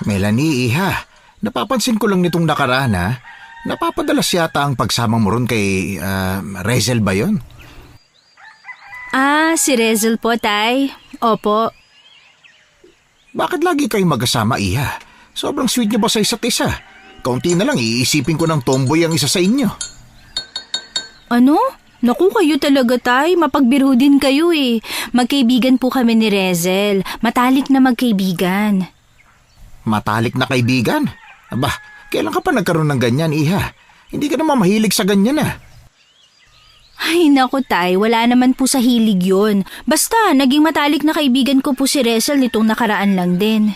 Melanie, iha, napapansin ko lang nitong nakaraan ha. Napapadalas yata ang pagsama mo ron kay Rezel ba yun? Si Rezel po, Tay. Opo. Bakit lagi kayong magkasama, iha? Sobrang sweet niyo ba sa isa't isa? Kaunti na lang, iisipin ko ng tomboy ang isa sa inyo. Ano? Naku, kayo talaga, Tay. Mapagbiro din kayo eh. Magkaibigan po kami ni Rezel. Matalik na magkaibigan. Matalik na kaibigan? Aba, kailan ka pa nagkaroon ng ganyan, iha? Hindi ka naman mahilig sa ganyan ah. Ay naku, Tay. Wala naman po sa hilig yun. Basta, naging matalik na kaibigan ko po si Rezel nitong nakaraan lang din.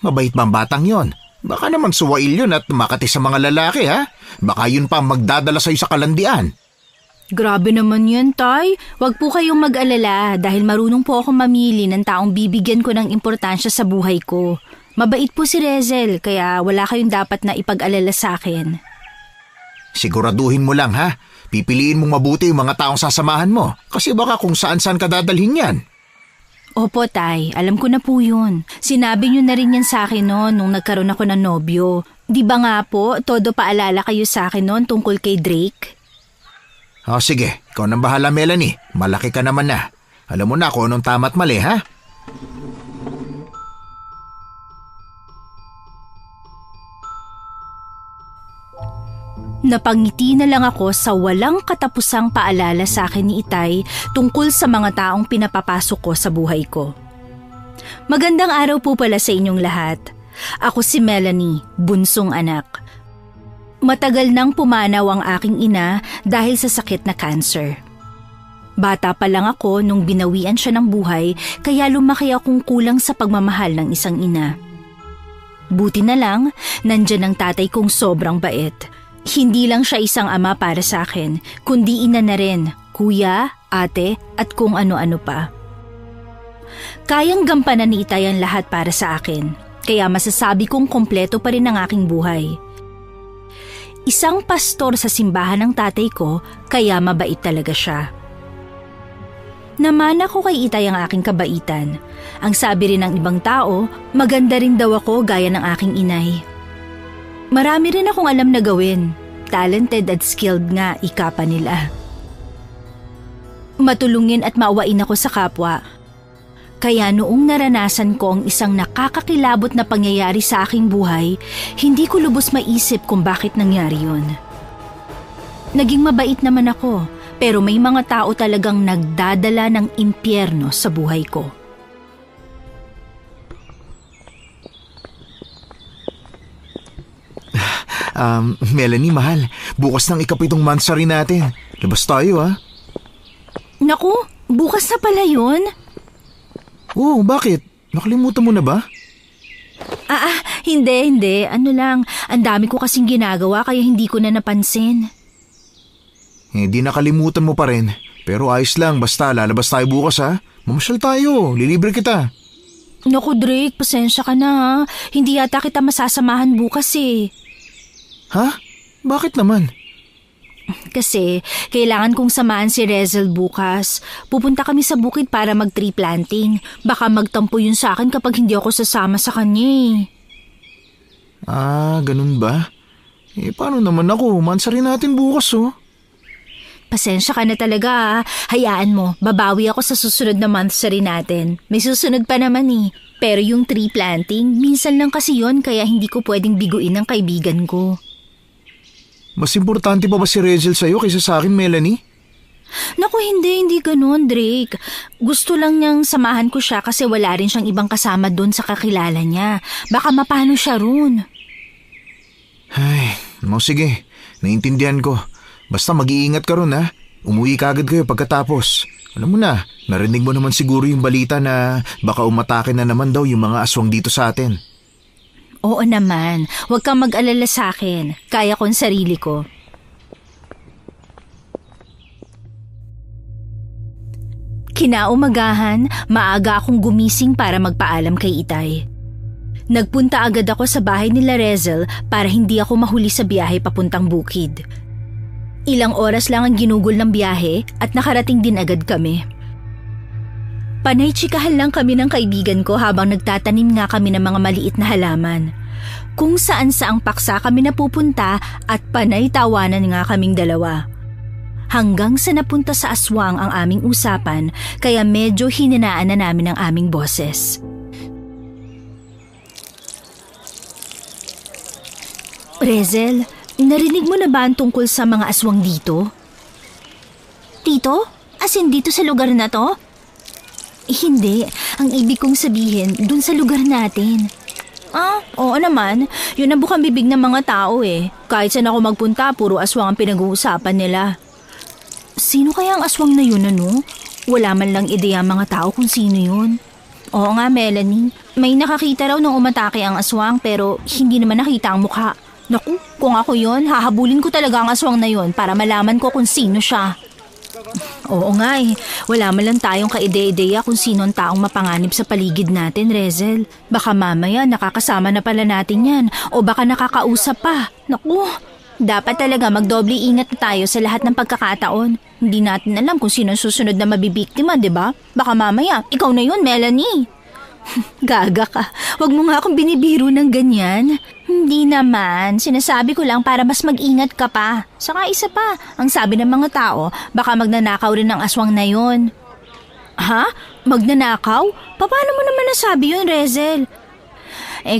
Mabait ba ang batang yon? Baka naman suwail yun at makati sa mga lalaki ha? Baka yun pa ang magdadala sa'yo sa kalandian. Grabe naman yan, Tay. Huwag po kayong mag-alala dahil marunong po akong mamili ng taong bibigyan ko ng importansya sa buhay ko. Mabait po si Rezel kaya wala kayong dapat na ipag-alala sa akin. Siguraduhin mo lang ha? Pipiliin mong mabuti yung mga taong sasamahan mo kasi baka kung saan-saan ka dadalhin yan. Opo, Tay. Alam ko na po yun. Sinabi niyo na rin yan sa akin noon nung nagkaroon ako ng nobyo. Di ba nga po, todo paalala kayo sa akin noon tungkol kay Drake? Sige. Ikaw nang bahala, Melanie. Malaki ka naman na. Alam mo na kung anong tama at mali, ha? Napangiti na lang ako sa walang katapusang paalala sa akin ni Itay tungkol sa mga taong pinapapasok ko sa buhay ko. Magandang araw po pala sa inyong lahat. Ako si Melanie, bunsong anak. Matagal nang pumanaw ang aking ina dahil sa sakit na cancer. Bata pa lang ako nung binawian siya ng buhay kaya lumaki akong kulang sa pagmamahal ng isang ina. Buti na lang, nandyan ang tatay kong sobrang bait. Hindi lang siya isang ama para sa akin, kundi ina na rin, kuya, ate, at kung ano-ano pa. Kayang gampanan ni Itay ang lahat para sa akin, kaya masasabi kong kompleto pa rin ang aking buhay. Isang pastor sa simbahan ng tatay ko, kaya mabait talaga siya. Namana ko kay Itay ang aking kabaitan. Ang sabi rin ng ibang tao, maganda rin daw ako gaya ng aking inay. Marami rin akong alam na gawin. Talented at skilled nga, ika pa nila. Matulungin at maawain ako sa kapwa. Kaya noong naranasan ko ang isang nakakakilabot na pangyayari sa aking buhay, hindi ko lubos maisip kung bakit nangyari yun. Naging mabait naman ako, pero may mga tao talagang nagdadala ng impyerno sa buhay ko. Melanie, mahal. Bukas ng ikapitong mansari natin. Labas tayo, ha? Naku, bukas na pala yun? Oo, bakit? Nakalimutan mo na ba? Hindi. Ano lang, ang dami ko kasing ginagawa kaya hindi ko na napansin. Hindi nakalimutan mo pa rin. Pero ayos lang, basta lalabas tayo bukas, ha? Mamasyal tayo, lilibre kita. Naku, Drake, pasensya ka na, ha? Hindi yata kita masasamahan bukas eh. Ha? Bakit naman? Kasi kailangan kong samahan si Rezel bukas. Pupunta kami sa bukid para mag-tree planting. Baka magtampo yun sa akin kapag hindi ako sasama sa kanya. Ganun ba? Paano naman ako? Mansari natin bukas, oh. Pasensya ka na talaga, ha? Hayaan mo, babawi ako sa susunod na monthsary natin. May susunod pa naman eh. Pero yung tree planting, minsan lang kasi yon kaya hindi ko pwedeng biguin ng kaibigan ko. Mas importante pa ba si Rezel sa'yo kaysa sa akin, Melanie? Naku, hindi ganun, Drake. Gusto lang niyang samahan ko siya kasi wala rin siyang ibang kasama doon sa kakilala niya. Baka mapano siya roon. Ay, sige. Naintindihan ko. Basta mag-iingat ka ron, ha? Umuwi ka agad kayo pagkatapos. Alam mo na, narinig mo naman siguro yung balita na baka umatake na naman daw yung mga aswang dito sa atin. Oo naman, huwag kang mag-alala sa akin. Kaya ko ang sarili ko. Kinaumagahan, maaga akong gumising para magpaalam kay Itay. Nagpunta agad ako sa bahay nila Rezel para hindi ako mahuli sa biyahe papuntang bukid. Ilang oras lang ang ginugol ng biyahe at nakarating din agad kami. Panay tsikahan lang kami ng kaibigan ko habang nagtatanim nga kami ng mga maliit na halaman. Kung saan saang paksa kami napupunta at panay tawanan nga kaming dalawa. Hanggang sa napunta sa aswang ang aming usapan kaya medyo hininaan na namin ang aming boses. Rezel, narinig mo na ba ang tungkol sa mga aswang dito? Dito? As in dito sa lugar na to? Hindi. Ang ibig kong sabihin, dun sa lugar natin. Oo naman. Yun ang bukang bibig ng mga tao eh. Kahit saan ako magpunta, puro aswang ang pinag-uusapan nila. Sino kaya ang aswang na yun, ano? Wala man lang ideya ang mga tao kung sino yun. Oo nga, Melanie. May nakakita raw nung umatake ang aswang pero hindi naman nakita ang mukha. Naku, kung ako yun, hahabulin ko talaga ang aswang na yun para malaman ko kung sino siya. Oo nga eh, wala man lang tayong kaide-ideya kung sino ang taong mapanganib sa paligid natin, Rezel. Baka mamaya nakakasama na pala natin yan o baka nakakausap pa. Naku, dapat talaga magdoble ingat na tayo sa lahat ng pagkakataon. Hindi natin alam kung sino susunod na mabibiktima, di ba? Baka mamaya, ikaw na yun, Melanie. Gaga ka. Huwag mo nga akong binibiro ng ganyan. Hindi naman. Sinasabi ko lang para mas mag-ingat ka pa. Saka isa pa, ang sabi ng mga tao, baka magnanakaw rin ng aswang na yon. Ha? Magnanakaw? Paano mo naman nasabi yun, Rezel?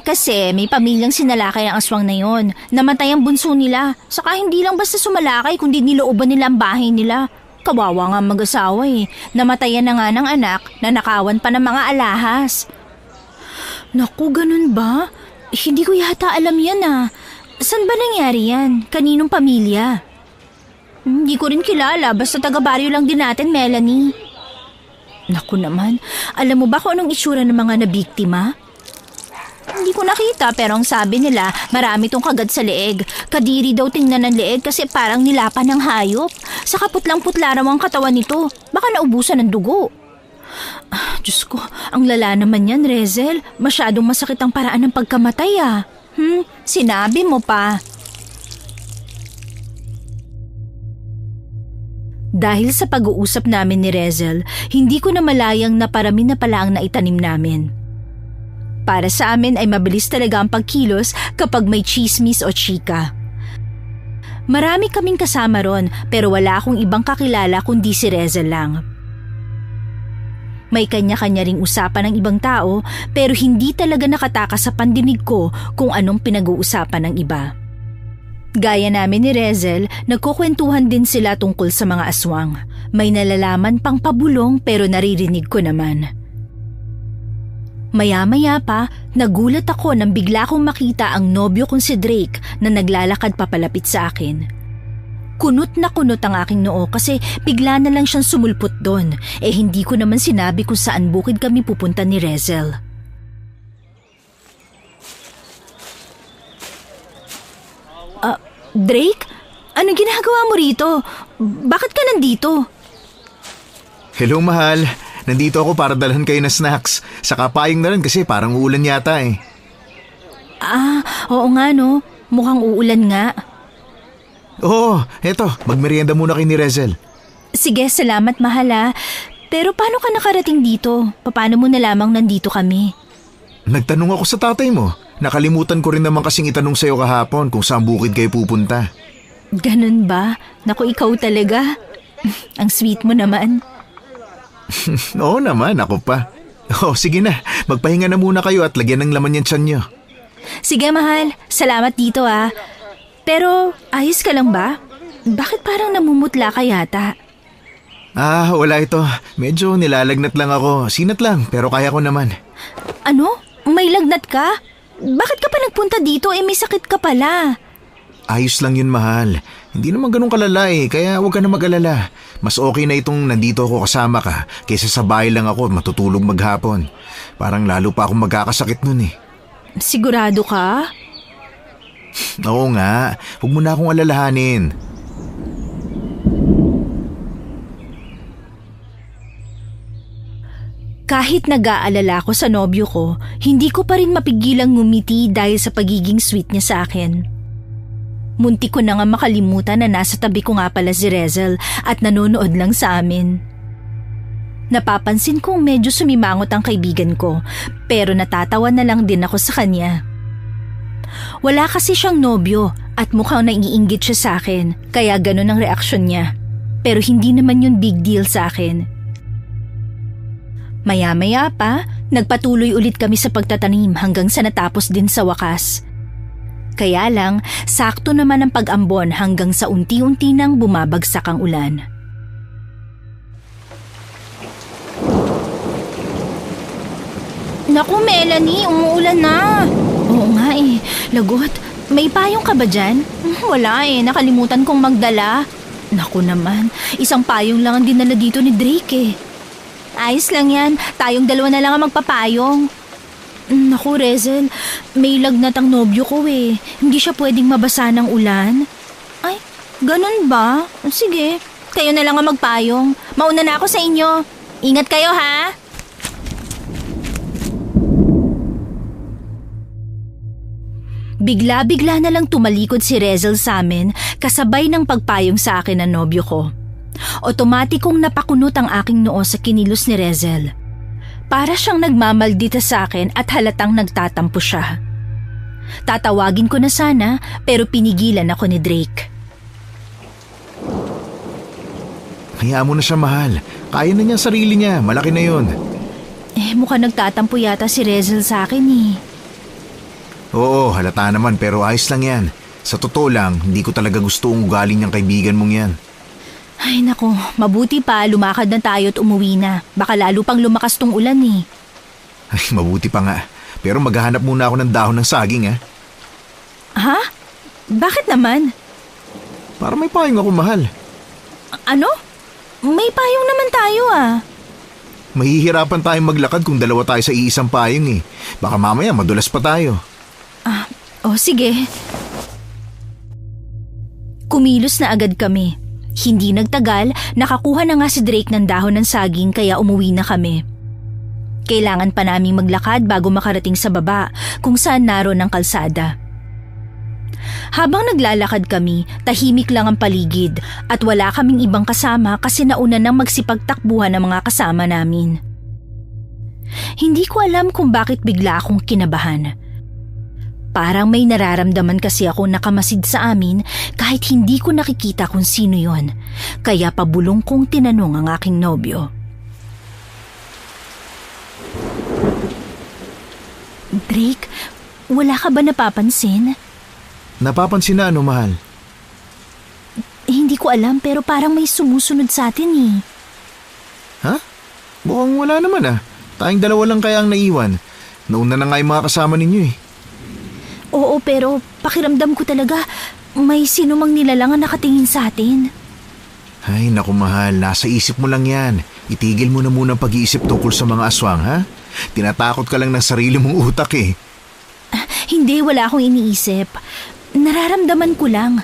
Kasi may pamilyang sinalakay ang aswang na yon. Namatay ang bunso nila. Saka hindi lang basta sumalakay kundi nilooban nila ang bahay nila. Kawawa nga mag-asawa eh. Namatayan na nga ng anak na nakawan pa ng mga alahas. Naku, ganun ba? Hindi ko yata alam yan ah. Saan ba nangyari yan? Kaninong pamilya? Hindi ko rin kilala. Basta taga-baryo lang din natin, Melanie. Naku naman. Alam mo ba kung anong itsura ng mga nabiktima? Hindi ko nakita pero ang sabi nila marami tong kagat sa leeg. Kadiri daw tingnan ng leeg kasi parang nilapan ng hayop. Saka putlang-putla raw ang katawan nito. Baka naubusan ng dugo. Diyos ko, ang lala naman yan, Rezel. Masyadong masakit ang paraan ng pagkamatay ah. Sinabi mo pa. Dahil sa pag-uusap namin ni Rezel, hindi ko na malayang na parami na pala ang naitanim namin. Para sa amin ay mabilis talaga ang pagkilos kapag may chismis o chika. Marami kaming kasama ron pero wala akong ibang kakilala kundi si Rezel lang. May kanya-kanya ring usapan ng ibang tao pero hindi talaga nakatakas sa pandinig ko kung anong pinag-uusapan ng iba. Gaya namin ni Rezel, nagkukwentuhan din sila tungkol sa mga aswang. May nalalaman pang pabulong pero naririnig ko naman. Maya-maya pa, nagulat ako nang bigla kong makita ang nobyo kong si Drake na naglalakad papalapit sa akin. Kunot na kunot ang aking noo kasi bigla na lang siyang sumulpot doon. Hindi ko naman sinabi kung saan bukid kami pupunta ni Rezel. Drake? Anong ginagawa mo rito? Bakit ka nandito? Hello, mahal. Nandito ako para dalhan kayo na snacks. Saka payong na rin kasi parang uulan yata eh. Oo nga no. Mukhang uulan nga. Oo, eto. Magmerienda muna kayo ni Rezel. Sige, salamat mahal ah. Pero paano ka nakarating dito? Paano mo nalamang nandito kami? Nagtanong ako sa tatay mo. Nakalimutan ko rin naman kasing itanong sa'yo kahapon kung saan bukid kayo pupunta. Ganun ba? Naku, ikaw talaga. Ang sweet mo naman. Oo naman, ako pa. Sige na. Magpahinga na muna kayo at lagyan ng laman yung tiyan nyo. Sige mahal, salamat dito ah. Pero ayos ka lang ba? Bakit parang namumutla ka yata? Wala ito. Medyo nilalagnat lang ako. Sinat lang, pero kaya ko naman. Ano? May lagnat ka? Bakit ka pa nagpunta dito? May sakit ka pala. Ayos lang yun, mahal. Hindi naman ganun kalala kaya huwag ka na mag-alala. Mas okay na itong nandito ako kasama ka kaysa sa bahay lang ako at matutulog maghapon. Parang lalo pa akong magkakasakit nun Sigurado ka? Oo nga, huwag mo na akong alalahanin. Kahit nag-aalala ko sa nobyo ko, hindi ko pa rin mapigilang ngumiti dahil sa pagiging sweet niya sa akin. Munti ko na nga makalimutan na nasa tabi ko nga pala si Rezel at nanonood lang sa amin. Napapansin kong medyo sumimangot ang kaibigan ko, pero natatawa na lang din ako sa kanya. Wala kasi siyang nobyo at mukhang naiinggit siya sa akin, kaya ganun ang reaksyon niya. Pero hindi naman yun big deal sa akin. Maya-maya pa, nagpatuloy ulit kami sa pagtatanim hanggang sa natapos din sa wakas. Kaya lang, sakto naman ang pag-ambon hanggang sa unti-unti nang bumabagsak ang ulan. Naku, Melanie, umuulan na. Oo nga eh, lagot. May payong ka ba dyan? Wala eh, nakalimutan kong magdala. Naku naman, isang payong lang ang dinala dito ni Drake eh. Ayos lang yan, tayong dalawa na lang ang magpapayong. Naku, Rezel, may lagnat ang nobyo ko eh. Hindi siya pwedeng mabasa ng ulan. Ay, ganun ba? Sige, kayo na lang ang magpayong. Mauna na ako sa inyo. Ingat kayo ha! Bigla-bigla na lang tumalikod si Rezel sa amin kasabay ng pagpayong sa akin ng nobyo ko. Otomatikong napakunot ang aking noo sa kinilos ni Rezel. Para siyang nagmamaldita sa akin at halatang nagtatampo siya. Tatawagin ko na sana pero pinigilan ako ni Drake. Hayaan mo na siya, mahal. Kaya na niya sarili niya, malaki na yun. Mukhang nagtatampo yata si Rezel sa akin eh. Oo, halata naman pero ayos lang yan. Sa totoo lang, hindi ko talaga gusto ang ugali niyang kaibigan mong yan. Ay nako, mabuti pa lumakad na tayo at umuwi na. Baka lalo pang lumakas tong ulan eh. Ay, mabuti pa nga. Pero maghahanap muna ako ng dahon ng saging Ha? Bakit naman? Para may payong ako, mahal. Ano? May payong naman tayo Mahihirapan tayong maglakad kung dalawa tayo sa iisang payong eh. Baka mamaya madulas pa tayo. Sige. Kumilos na agad kami. Hindi nagtagal, nakakuha na nga si Drake ng dahon ng saging kaya umuwi na kami. Kailangan pa naming maglakad bago makarating sa baba kung saan naroon ang kalsada. Habang naglalakad kami, tahimik lang ang paligid at wala kaming ibang kasama kasi nauna nang magsipagtakbuhan ng mga kasama namin. Hindi ko alam kung bakit bigla akong kinabahan. Parang may nararamdaman kasi ako nakamasid sa amin kahit hindi ko nakikita kung sino yon. Kaya pabulong kong tinanong ang aking nobyo. Drake, wala ka ba napapansin? Napapansin na ano, mahal? Hindi ko alam pero parang may sumusunod sa atin eh. Ha? Mukhang wala naman Tayong dalawa lang kaya ang naiwan. Nauna na nga yung mga kasama ninyo eh. Oo, pero pakiramdam ko talaga may sino mang nilalang ang nakatingin sa atin. Ay, naku mahal, nasa isip mo lang yan. Itigil mo na muna ang pag-iisip tungkol sa mga aswang, ha? Tinatakot ka lang ng sarili mong utak eh. Hindi, wala akong iniisip. Nararamdaman ko lang.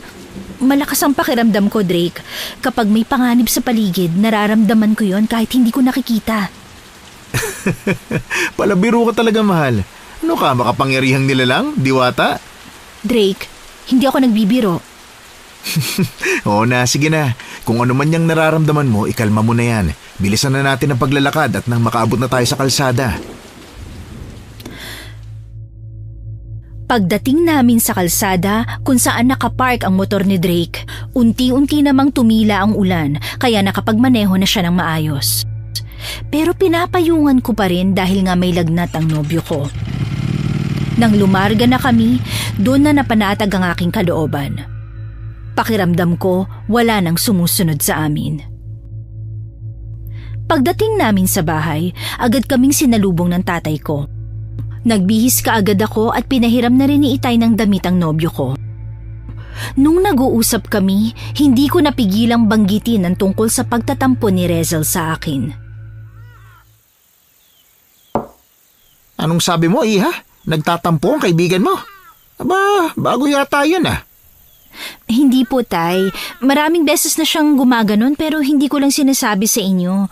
Malakas ang pakiramdam ko, Drake. Kapag may panganib sa paligid, nararamdaman ko yon kahit hindi ko nakikita. Palabiro ka talaga, mahal. Ano ka, makapangyarihang nilalang? Diwata? Drake, hindi ako nagbibiro. Oo na, sige na. Kung ano man niyang nararamdaman mo, ikalma mo na yan. Bilisan na natin ang paglalakad at nang makaabot na tayo sa kalsada. Pagdating namin sa kalsada kung saan nakapark ang motor ni Drake, unti-unti namang tumila ang ulan kaya nakapagmaneho na siya ng maayos. Pero pinapayungan ko pa rin dahil nga may lagnat ang nobyo ko. Nang lumarga na kami, doon na napanatag ang aking kalooban. Pakiramdam ko wala nang sumusunod sa amin. Pagdating namin sa bahay, agad kaming sinalubong ng tatay ko. Nagbihis kaagad ako at pinahiram na rin ni Itay ng damit ang nobyo ko. Nung nag-uusap kami, hindi ko napigilang banggitin ang tungkol sa pagtatampo ni Rezel sa akin. Anong sabi mo, Iha? Nagtatampo ang kaibigan mo? Aba, bago yata yan Hindi po, Tay. Maraming beses na siyang gumaganon pero hindi ko lang sinasabi sa inyo.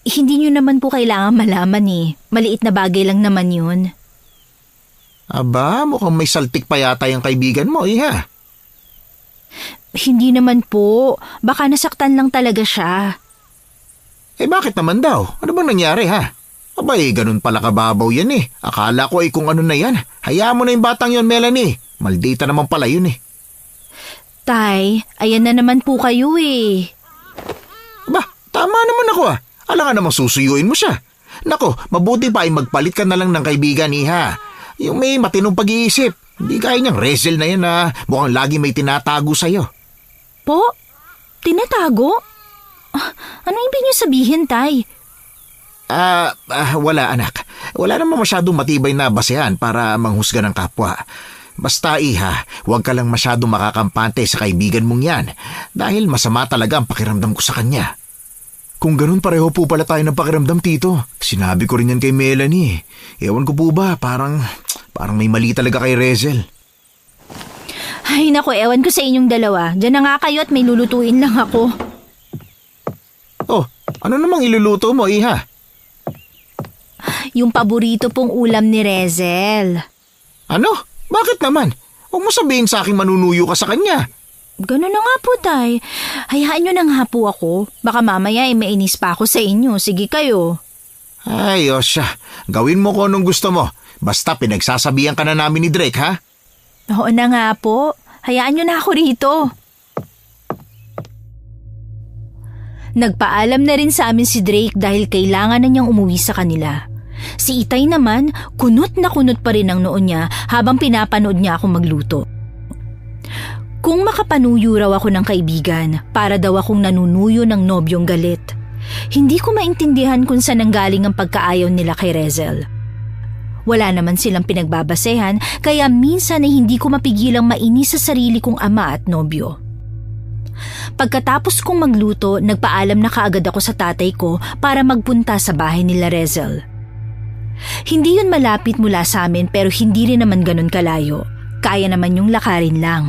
Hindi niyo naman po kailangan malaman Maliit na bagay lang naman yun. Aba, mukhang may saltik pa yata yung kaibigan mo, Iha. Hindi naman po. Baka nasaktan lang talaga siya. Bakit naman daw? Ano bang nangyari ha? Abay, ganun pala kababaw yan eh. Akala ko kung ano na yan. Hayaan mo na yung batang yon, Melanie. Maldita naman pala yun eh. Tay, ayan na naman po kayo eh. Tama naman ako ah. Alangan namang susuyuin mo siya. Nako, mabuti pa ay magpalit ka na lang ng kaibigan, Iha. Yung may matinong pag-iisip. Hindi kaya niyang Rezel na yan na mukhang lagi may tinatago sa'yo. Po? Tinatago? Anong ibig niyo sabihin, Tay? Wala anak. Wala namang masyadong matibay na basehan para manghusga ng kapwa. Basta Iha, huwag ka lang masyadong makakampante sa kaibigan mong yan dahil masama talaga ang pakiramdam ko sa kanya. Kung ganun, pareho po pala tayo ng pakiramdam, Tito. Sinabi ko rin yan kay Melanie. Ewan ko po ba, parang may mali talaga kay Rezel. Ay naku, ewan ko sa inyong dalawa. Diyan na nga kayo at may lulutuin lang ako. Oh, ano namang iluluto mo, Iha? Yung paborito pong ulam ni Rezel. Ano? Bakit naman? Huwag mo sabihin sa akin manunuyo ka sa kanya. Ganun na nga po, Tay. Hayaan nyo na nga po ako. Baka mamaya mainis pa ako sa inyo. Sige kayo. Ay, Osya. Gawin mo ko anong gusto mo. Basta pinagsasabihan ka na namin ni Drake, ha? Oo na nga po. Hayaan nyo na ako rito. Nagpaalam na rin sa amin si Drake dahil kailangan na niyang umuwi sa kanila. Si Itay naman, kunot na kunot pa rin ang noon niya habang pinapanood niya akong magluto. Kung makapanuyo raw ako ng kaibigan, para daw akong nanunuyo ng nobyong galit. Hindi ko maintindihan kung saan nanggaling ang pagkaayaw nila kay Rezel. Wala naman silang pinagbabasehan, kaya minsan ay hindi ko mapigilang mainis sa sarili kong ama at nobyo. Pagkatapos kong magluto, nagpaalam na kaagad ako sa tatay ko para magpunta sa bahay nila Rezel. Hindi yun malapit mula sa amin pero hindi rin naman ganun kalayo. Kaya naman yung lakarin lang.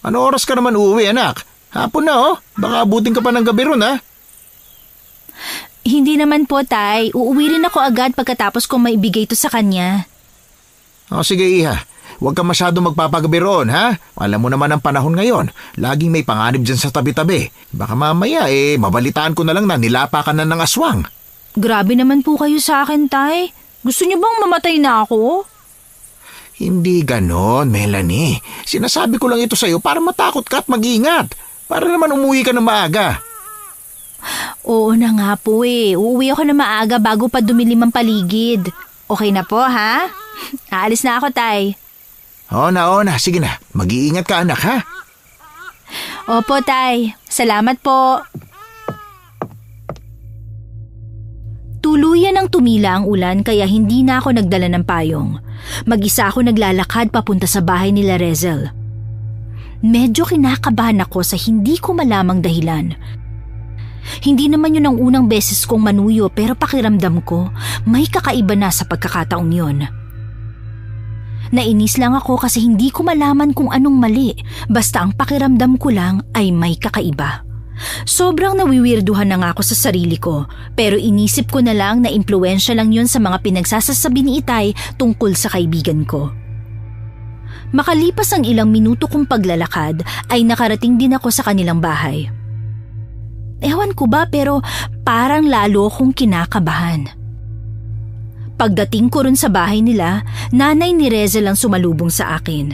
Ano oras ka naman uuwi, anak? Hapon na, oh. Baka abutin ka pa ng gabi ron, ha? Hindi naman po, Tay. Uuwi rin ako agad pagkatapos kong maibigay ito sa kanya. O sige, Iha. Huwag ka masyado magpapagabi roon, ha? Alam mo naman ang panahon ngayon. Laging may panganib dyan sa tabi-tabi. Baka mamaya, mabalitaan ko na lang na nilapa ka na ng aswang. Grabe naman po kayo sa akin, Tay. Gusto niyo bang mamatay na ako? Hindi ganon, Melanie. Sinasabi ko lang ito sa'yo para matakot ka at mag-ingat. Para naman umuwi ka ng maaga. Oo na nga po eh. Uuwi ako na maaga bago pa dumilim ang paligid. Okay na po, ha? Aalis na ako, Tay. Oo na. Sige na. Mag-iingat ka, anak, ha? Opo, Tay. Salamat po. Tuluyan ang tumila ang ulan kaya hindi na ako nagdala ng payong. Mag-isa ako naglalakad papunta sa bahay nila Rezel. Medyo kinakabahan ako sa hindi ko malamang dahilan. Hindi naman yun ang unang beses kong manuyo pero pakiramdam ko may kakaiba na sa pagkakataong yun. Nainis lang ako kasi hindi ko malaman kung anong mali basta ang pakiramdam ko lang ay may kakaiba. Sobrang nawiwirduhan na nga ako sa sarili ko pero inisip ko na lang na impluwensya lang yun sa mga pinagsasasabi ni Itay tungkol sa kaibigan ko. Makalipas ang ilang minuto kong paglalakad ay nakarating din ako sa kanilang bahay. Ewan ko ba pero parang lalo akong kinakabahan. Pagdating ko rin sa bahay nila, nanay ni Rezel ang sumalubong sa akin.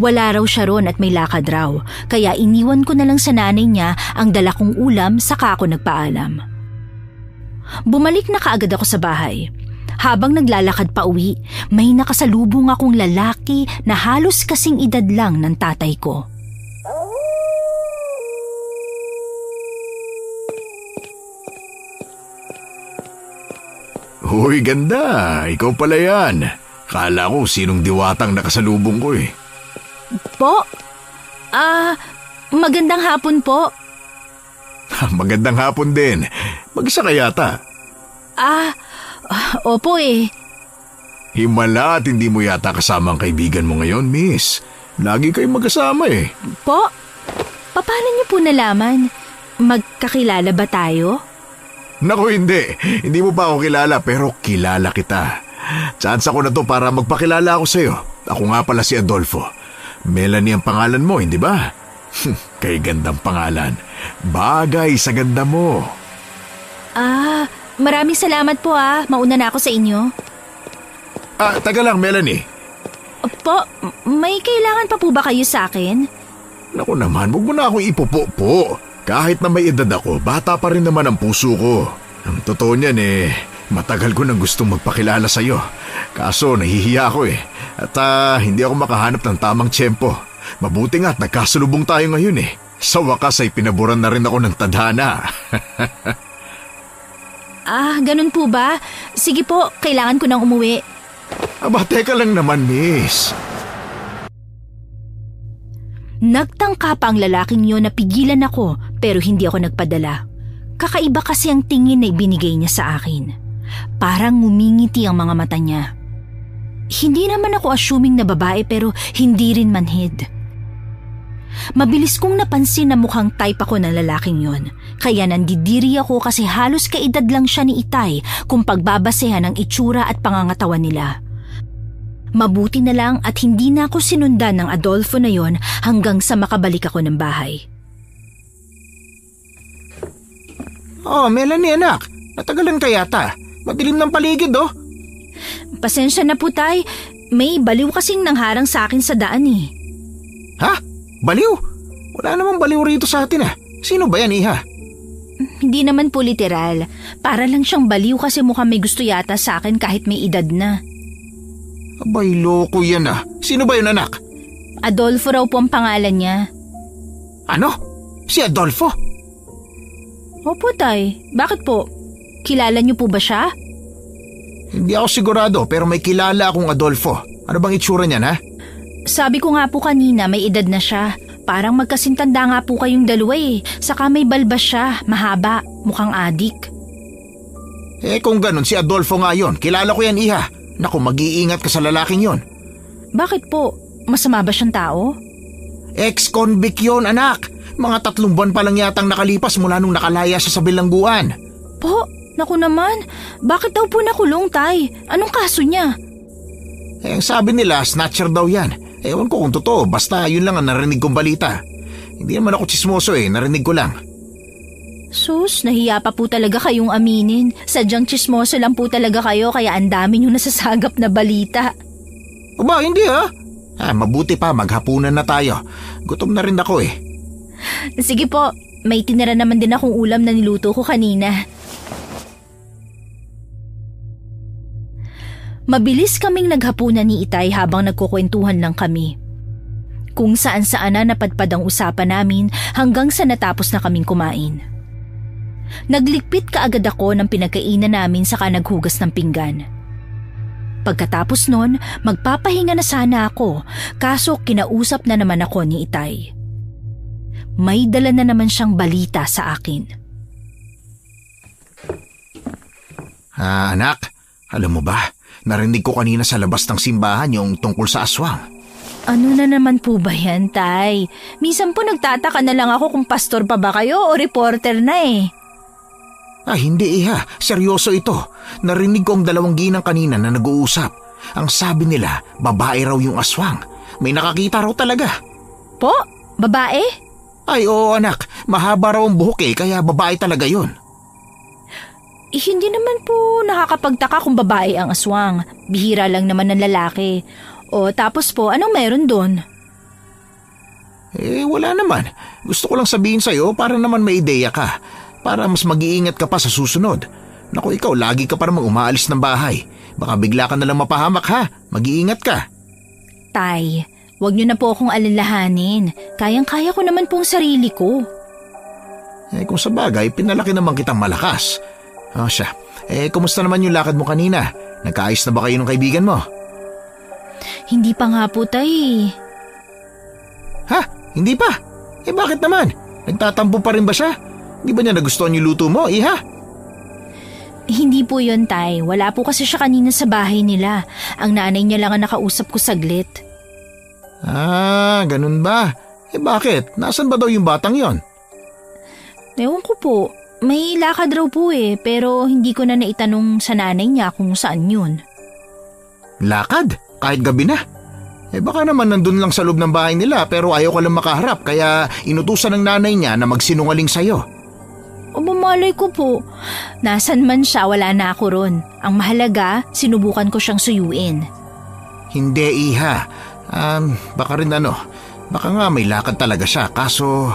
Wala raw siya ron at may lakad raw, kaya iniwan ko na lang sa nanay niya ang dala kong ulam saka ako nagpaalam. Bumalik na kaagad ako sa bahay. Habang naglalakad pa uwi, may nakasalubong akong lalaki na halos kasing edad lang ng tatay ko. Hoy, ganda. Ikaw pala yan. Kala ko sinong diwatang nakasalubong ko eh. Po? Magandang hapon po. Magandang hapon din. Mag-isa ka yata. Opo eh. Himala at hindi mo yata kasama ang kaibigan mo ngayon, miss. Lagi kayong magkasama eh. Po? Paano niyo po nalaman? Magkakilala ba tayo? Naku, hindi. Hindi mo pa ako kilala pero kilala kita. Chance ako na to para magpakilala ako sa'yo. Ako nga pala si Adolfo. Melanie ang pangalan mo, hindi ba? Kay gandang pangalan. Bagay sa ganda mo. Maraming salamat po Mauna na ako sa inyo. Taga lang, Melanie. Po, may kailangan pa po ba kayo sa akin? Naku naman, huwag mo na akong ipupo-po. Kahit na may edad ako, bata pa rin naman ang puso ko. Ang totoo niyan matagal ko nang gustong magpakilala sa'yo. Kaso nahihiya ako At hindi ako makahanap ng tamang tiyempo. Mabuti nga't nagkasalubong tayo ngayon Sa wakas ay pinaburan na rin ako ng tadhana. Ganun po ba? Sige po, kailangan ko nang umuwi. Teka lang naman, miss. Nagtangka pa ang lalaking yun na pigilan ako pero hindi ako nagpadala. Kakaiba kasi ang tingin na ibinigay niya sa akin. Parang ngumingiti ang mga mata niya. Hindi naman ako assuming na babae pero hindi rin manhid. Mabilis kong napansin na mukhang type ako ng lalaking yon. Kaya nandidiri ako kasi halos kaedad lang siya ni Itay kung pagbabasehan ng itsura at pangangatawan nila. Mabuti na lang at hindi na ako sinundan ng Adolfo na yon hanggang sa makabalik ako ng bahay. Melanie anak, natagalan ka yata. Madilim ng paligid Pasensya na po Tay, may baliw kasing nangharang sa akin sa daan Ha? Baliw? Wala namang baliw rito sa atin Sino ba yan, iha? Hindi naman po literal. Para lang siyang baliw kasi mukhang may gusto yata sa akin kahit may edad na. Abay, loko yan Sino ba yun, anak? Adolfo raw po ang pangalan niya. Ano? Si Adolfo? Opo, Tay. Bakit po? Kilala niyo po ba siya? Hindi ako sigurado pero may kilala akong Adolfo. Ano bang itsura niyan, ha? Sabi ko nga po kanina may edad na siya. Parang magkasintanda nga po kayong dalawa Saka may balbas siya, mahaba, mukhang adik. Kung ganun, si Adolfo nga yun. Kilala ko yan, iha. Naku, mag-iingat ka sa lalaking yon. Bakit po? Masama ba siyang tao? Ex-convict yun, anak. Mga 3 buwan pa lang yatang nakalipas mula nung nakalaya siya sa bilangguan. Po, naku naman. Bakit daw po nakulong, Tay? Anong kaso niya? Ang sabi nila, snatcher daw yan. Ewan ko kung totoo, basta yun lang ang narinig kong balita. Hindi naman ako tsismoso narinig ko lang. Sus, nahiya pa po talaga kayong aminin. Sadyang tsismoso lang po talaga kayo kaya ang dami nyo nasasagap na balita. Aba, hindi mabuti pa, maghapunan na tayo. Gutom na rin ako Sige po, may tinira naman din akong ulam na niluto ko kanina. Mabilis kaming naghapunan ni Itay habang nagkukwentuhan lang kami. Kung saan-saan na napadpad ang usapan namin hanggang sa natapos na kaming kumain. Naglikpit kaagad ako ng pinagkainan namin saka naghugas ng pinggan. Pagkatapos nun, magpapahinga na sana ako kaso kinausap na naman ako ni Itay. May dala na naman siyang balita sa akin. Anak, alam mo ba? Narinig ko kanina sa labas ng simbahan yung tungkol sa aswang. Ano na naman po ba yan, Tay? Minsan po nagtataka na lang ako kung pastor pa ba kayo o reporter na Hindi iha. Seryoso ito. Narinig ko ang 2 ginang kanina na nag-uusap. Ang sabi nila, babae raw yung aswang. May nakakita raw talaga. Po? Babae? Ay oo anak. Mahaba raw ang buhok kaya babae talaga yun. Hindi naman po nakakapagtaka kung babae ang aswang. Bihira lang naman ng lalaki. O tapos po, anong meron doon? Wala naman. Gusto ko lang sabihin sa'yo para naman may ideya ka. Para mas mag-iingat ka pa sa susunod. Naku, ikaw lagi ka pa namang umaalis ng bahay. Baka bigla ka nalang mapahamak ha. Mag-iingat ka. Tay, wag niyo na po akong alalahanin. Kayang-kaya ko naman pong sarili ko. Kung sa bagay, pinalaki naman kitang malakas. Siya. Kumusta naman yung lakad mo kanina? Nagkaayos na ba kayo ng kaibigan mo? Hindi pa nga po, Tay. Ha? Hindi pa? Bakit naman? Nagtatampo pa rin ba siya? Di ba niya nagustuhan yung luto mo, iha? Hindi po yun, Tay. Wala po kasi siya kanina sa bahay nila. Ang nanay niya lang ang nakausap ko saglit. Ganun ba? Bakit? Nasaan ba daw yung batang yon? Ewan ko po. May lakad raw po pero hindi ko na naitanong sa nanay niya kung saan yun. Lakad? Kahit gabi na? Baka naman nandun lang sa loob ng bahay nila pero ayaw ka lang makaharap kaya inutusan ng nanay niya na magsinungaling sa'yo. O bumalay ko po. Nasan man siya, wala na ako ron. Ang mahalaga, sinubukan ko siyang suyuin. Hindi, Iha. Baka rin baka nga may lakad talaga siya kaso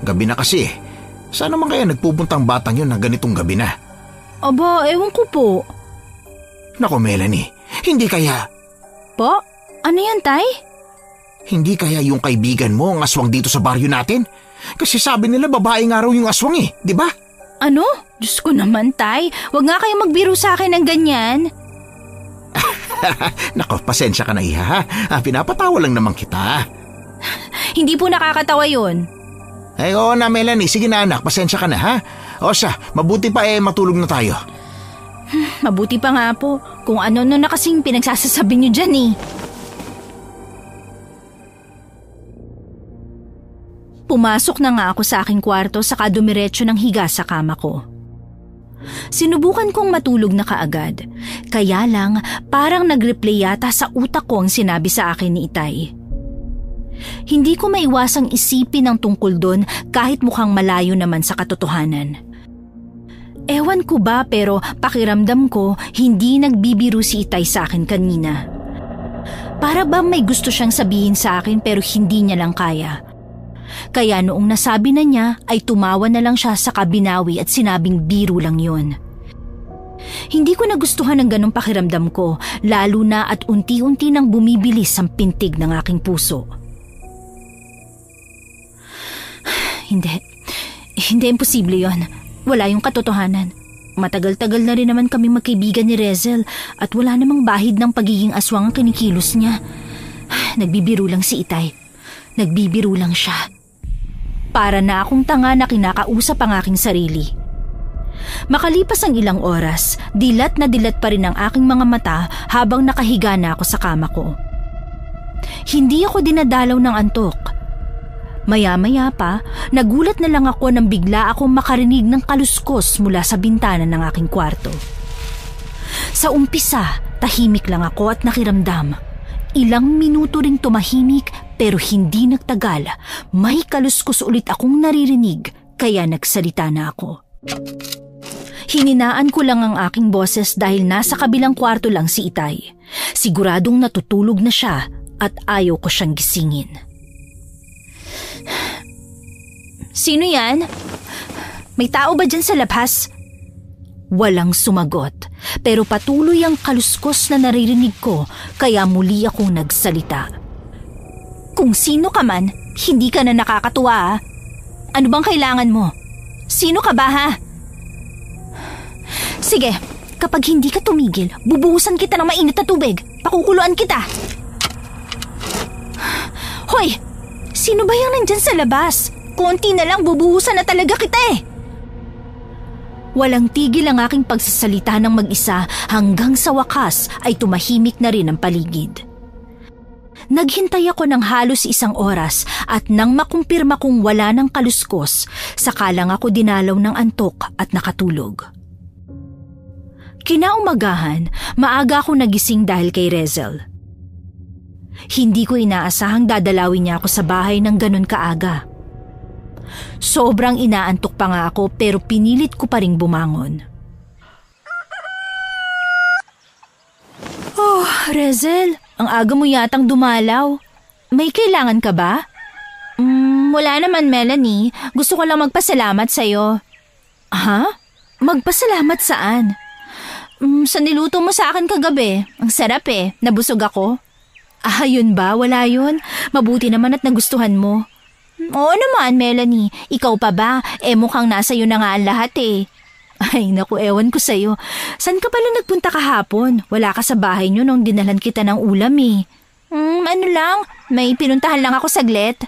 gabi na kasi. Saan naman kaya nagpupuntang batang yun na ganitong gabi na? Aba, ewan ko po. Nako Melanie, hindi kaya... Po? Ano yan, Tay? Hindi kaya yung kaibigan mo ang aswang dito sa baryo natin? Kasi sabi nila babae nga raw yung aswang di ba? Ano? Diyos ko naman, Tay. Huwag nga kayong magbiro sa akin ng ganyan. Nako, pasensya ka na Iha. Pinapatawa lang naman kita. Hindi po nakakatawa yun. Oo na Melanie, sige na anak, pasensya ka na ha. O siya, mabuti pa matulog na tayo. Mabuti pa nga po kung ano na kasing pinagsasasabi niyo dyan Pumasok na nga ako sa aking kwarto saka dumiretso ng higa sa kama ko. Sinubukan kong matulog na kaagad, kaya lang parang nag-replay yata sa utak ko ang sinabi sa akin ni Itay. Hindi ko maiwasang isipin ang tungkol doon kahit mukhang malayo naman sa katotohanan. Ewan ko ba pero pakiramdam ko hindi nagbibiro si Itay sa akin kanina. Para ba may gusto siyang sabihin sa akin pero hindi niya lang kaya. Kaya noong nasabi na niya ay tumawa na lang siya sa kabinawi at sinabing biro lang yun. Hindi ko nagustuhan ang ganong pakiramdam ko lalo na at unti-unti nang bumibilis ang pintig ng aking puso. Hindi imposible yon. Wala yung katotohanan. Matagal-tagal na rin naman kami magkaibigan ni Rezel at wala namang bahid ng pagiging aswang ang kinikilos niya. Nagbibiro lang si Itay. Nagbibiro lang siya. Para na akong tanga na kinakausap ang aking sarili. Makalipas ang ilang oras, dilat na dilat pa rin ang aking mga mata habang nakahiga na ako sa kama ko. Hindi ako dinadalaw ng antok. Maya-maya pa, nagulat na lang ako nang bigla akong makarinig ng kaluskos mula sa bintana ng aking kwarto. Sa umpisa, tahimik lang ako at nakiramdam. Ilang minuto ring tumahimik pero hindi nagtagal. May kaluskos ulit akong naririnig kaya nagsalita na ako. Hininaan ko lang ang aking boses dahil nasa kabilang kwarto lang si Itay. Siguradong natutulog na siya at ayaw ko siyang gisingin. Sino yan? May tao ba dyan sa labas? Walang sumagot, pero patuloy ang kaluskos na naririnig ko kaya muli akong nagsalita. Kung sino ka man, hindi ka na nakakatuwa. Ano bang kailangan mo? Sino ka ba ha? Sige, kapag hindi ka tumigil, bubuhusan kita ng mainit na tubig. Pakukuluan kita. Hoy! Sino ba yung nandyan sa labas? Konti na lang bubuhusan na talaga kita Walang tigil ang aking pagsasalita ng mag-isa hanggang sa wakas ay tumahimik na rin ang paligid. Naghintay ako ng halos 1 oras at nang makumpirma kong wala ng kaluskos, saka lang ako dinalaw ng antok at nakatulog. Kinaumagahan, maaga ako nagising dahil kay Rezel. Hindi ko inaasahang dadalawin niya ako sa bahay ng ganun kaaga. Sobrang inaantok pa nga ako pero pinilit ko pa ring bumangon. Oh, Rezel, ang aga mo yatang dumalaw. May kailangan ka ba? Wala naman, Melanie. Gusto ko lang magpasalamat sa'yo. Ha? Magpasalamat saan? Sa niluto mo sa akin kagabi. Ang sarap nabusog ako. Yun ba? Wala yun. Mabuti naman at nagustuhan mo. Oo naman, Melanie. Ikaw pa ba? Mukhang nasa iyo na nga ang lahat Ay, naku, ewan ko sa'yo. San ka pala nagpunta kahapon? Wala ka sa bahay niyo nung dinalan kita ng ulam ano lang, may pinuntahan lang ako saglit.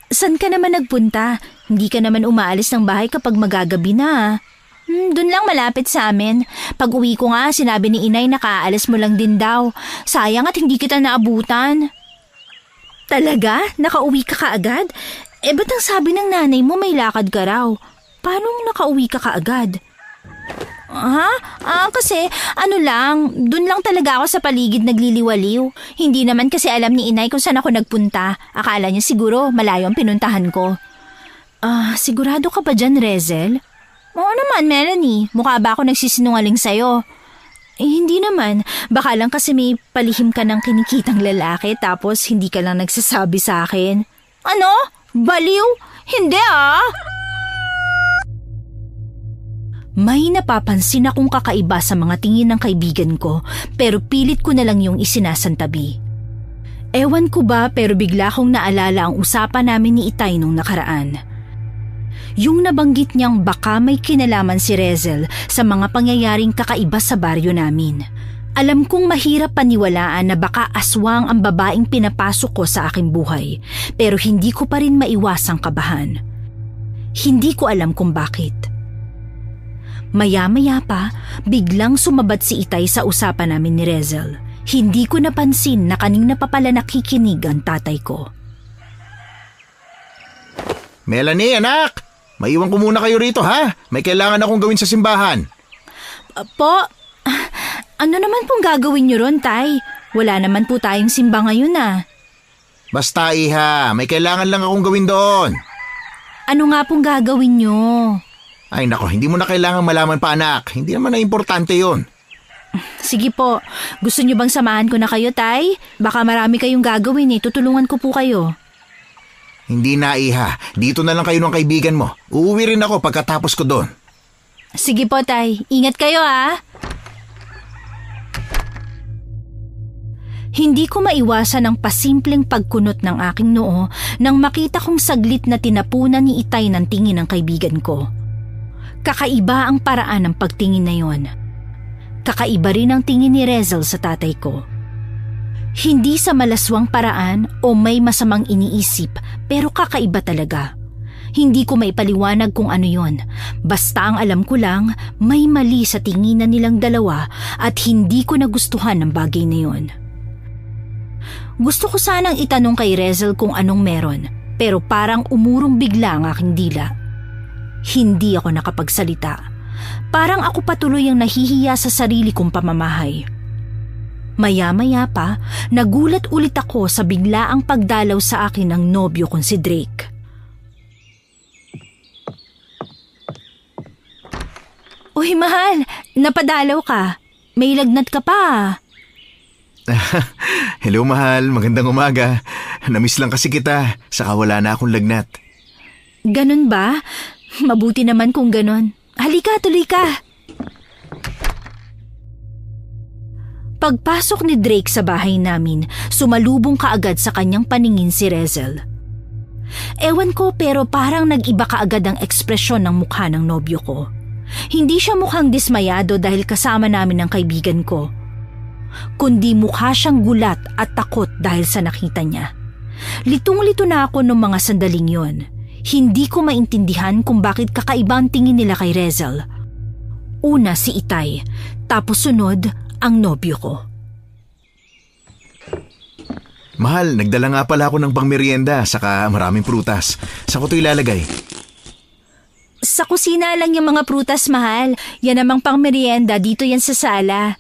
San ka naman nagpunta? Hindi ka naman umaalis ng bahay kapag magagabi na. Doon lang malapit sa amin. Pag uwi ko nga, sinabi ni inay na kaalis mo lang din daw. Sayang at hindi kita naabutan. Talaga? Nakauwi ka kaagad? Ba't ang sabi ng nanay mo may lakad ka raw? Paano nakauwi ka kaagad? Ha? Kasi dun lang talaga ako sa paligid nagliliwaliw. Hindi naman kasi alam ni inay kung saan ako nagpunta. Akala niya siguro malayo ang pinuntahan ko. Sigurado ka ba dyan, Rezel? Oo naman, Melanie. Mukha ba ako nagsisinungaling sa'yo? Hindi naman. Baka lang kasi may palihim ka ng kinikitang lalaki tapos hindi ka lang nagsasabi sa akin. Ano? Baliw? Hindi May napapansin akong kakaiba sa mga tingin ng kaibigan ko pero pilit ko na lang yung isinasantabi. Ewan ko ba pero bigla kong naalala ang usapan namin ni Itay nung nakaraan. Yung nabanggit niyang baka may kinalaman si Rezel sa mga pangyayaring kakaiba sa baryo namin. Alam kong mahirap paniwalaan na baka aswang ang babaeng pinapasok ko sa aking buhay pero hindi ko pa rin maiwasang kabahan. Hindi ko alam kung bakit. Maya-maya pa, biglang sumabat si Itay sa usapan namin ni Rezel. Hindi ko napansin na kanina pa pala nakikinig ang tatay ko. Melanie, anak! Maiwan ko muna kayo rito, ha? May kailangan akong gawin sa simbahan. Po, ano naman pong gagawin niyo ron, Tay? Wala naman po tayong simba ngayon, Basta, iha. May kailangan lang akong gawin doon. Ano nga pong gagawin niyo? Ay nako, hindi mo na kailangan malaman pa, anak. Hindi naman na importante yon. Sige po. Gusto niyo bang samahan ko na kayo, Tay? Baka marami kayong gagawin Tutulungan ko po kayo. Hindi na, iha. Dito na lang kayo ng kaibigan mo. Uuwi rin ako pagkatapos ko doon. Sige po, Tay. Ingat kayo, Hindi ko maiwasan ang pasimpleng pagkunot ng aking noo nang makita kong saglit na tinapunan ni Itay ng tingin ng kaibigan ko. Kakaiba ang paraan ng pagtingin na yon. Kakaiba rin ang tingin ni Rezel sa tatay ko. Hindi sa malaswang paraan o may masamang iniisip pero kakaiba talaga. Hindi ko maipaliwanag kung ano yon. Basta ang alam ko lang may mali sa tinginan nilang dalawa at hindi ko nagustuhan ang bagay na yon. Gusto ko sanang itanong kay Rezel kung anong meron pero parang umurong bigla ang aking dila. Hindi ako nakapagsalita. Parang ako patuloy ang nahihiya sa sarili kong pamamahay. Maya-maya pa, nagulat ulit ako sa biglaang pagdalaw sa akin ng nobyo kong si Drake. Uy, mahal! Napadalaw ka. May lagnat ka pa. Hello, mahal. Magandang umaga. Namiss lang kasi kita. Saka wala na akong lagnat. Ganun ba? Mabuti naman kung ganun. Halika, tuloy ka. Pagpasok ni Drake sa bahay namin, sumalubong kaagad sa kanyang paningin si Rezel. Ewan ko pero parang nag-iba kaagad ang ekspresyon ng mukha ng nobyo ko. Hindi siya mukhang dismayado dahil kasama namin ang kaibigan ko. Kundi mukha siyang gulat at takot dahil sa nakita niya. Litong-lito na ako noong mga sandaling yon. Hindi ko maintindihan kung bakit kakaiba ang tingin nila kay Rezel. Una si Itay, tapos sunod ang nobyo ko. Mahal, nagdala nga pala ako ng pangmerienda saka maraming prutas. Saan ko ito ilalagay? Sa kusina lang yung mga prutas, mahal. Yan namang pangmerienda, dito yan sa sala.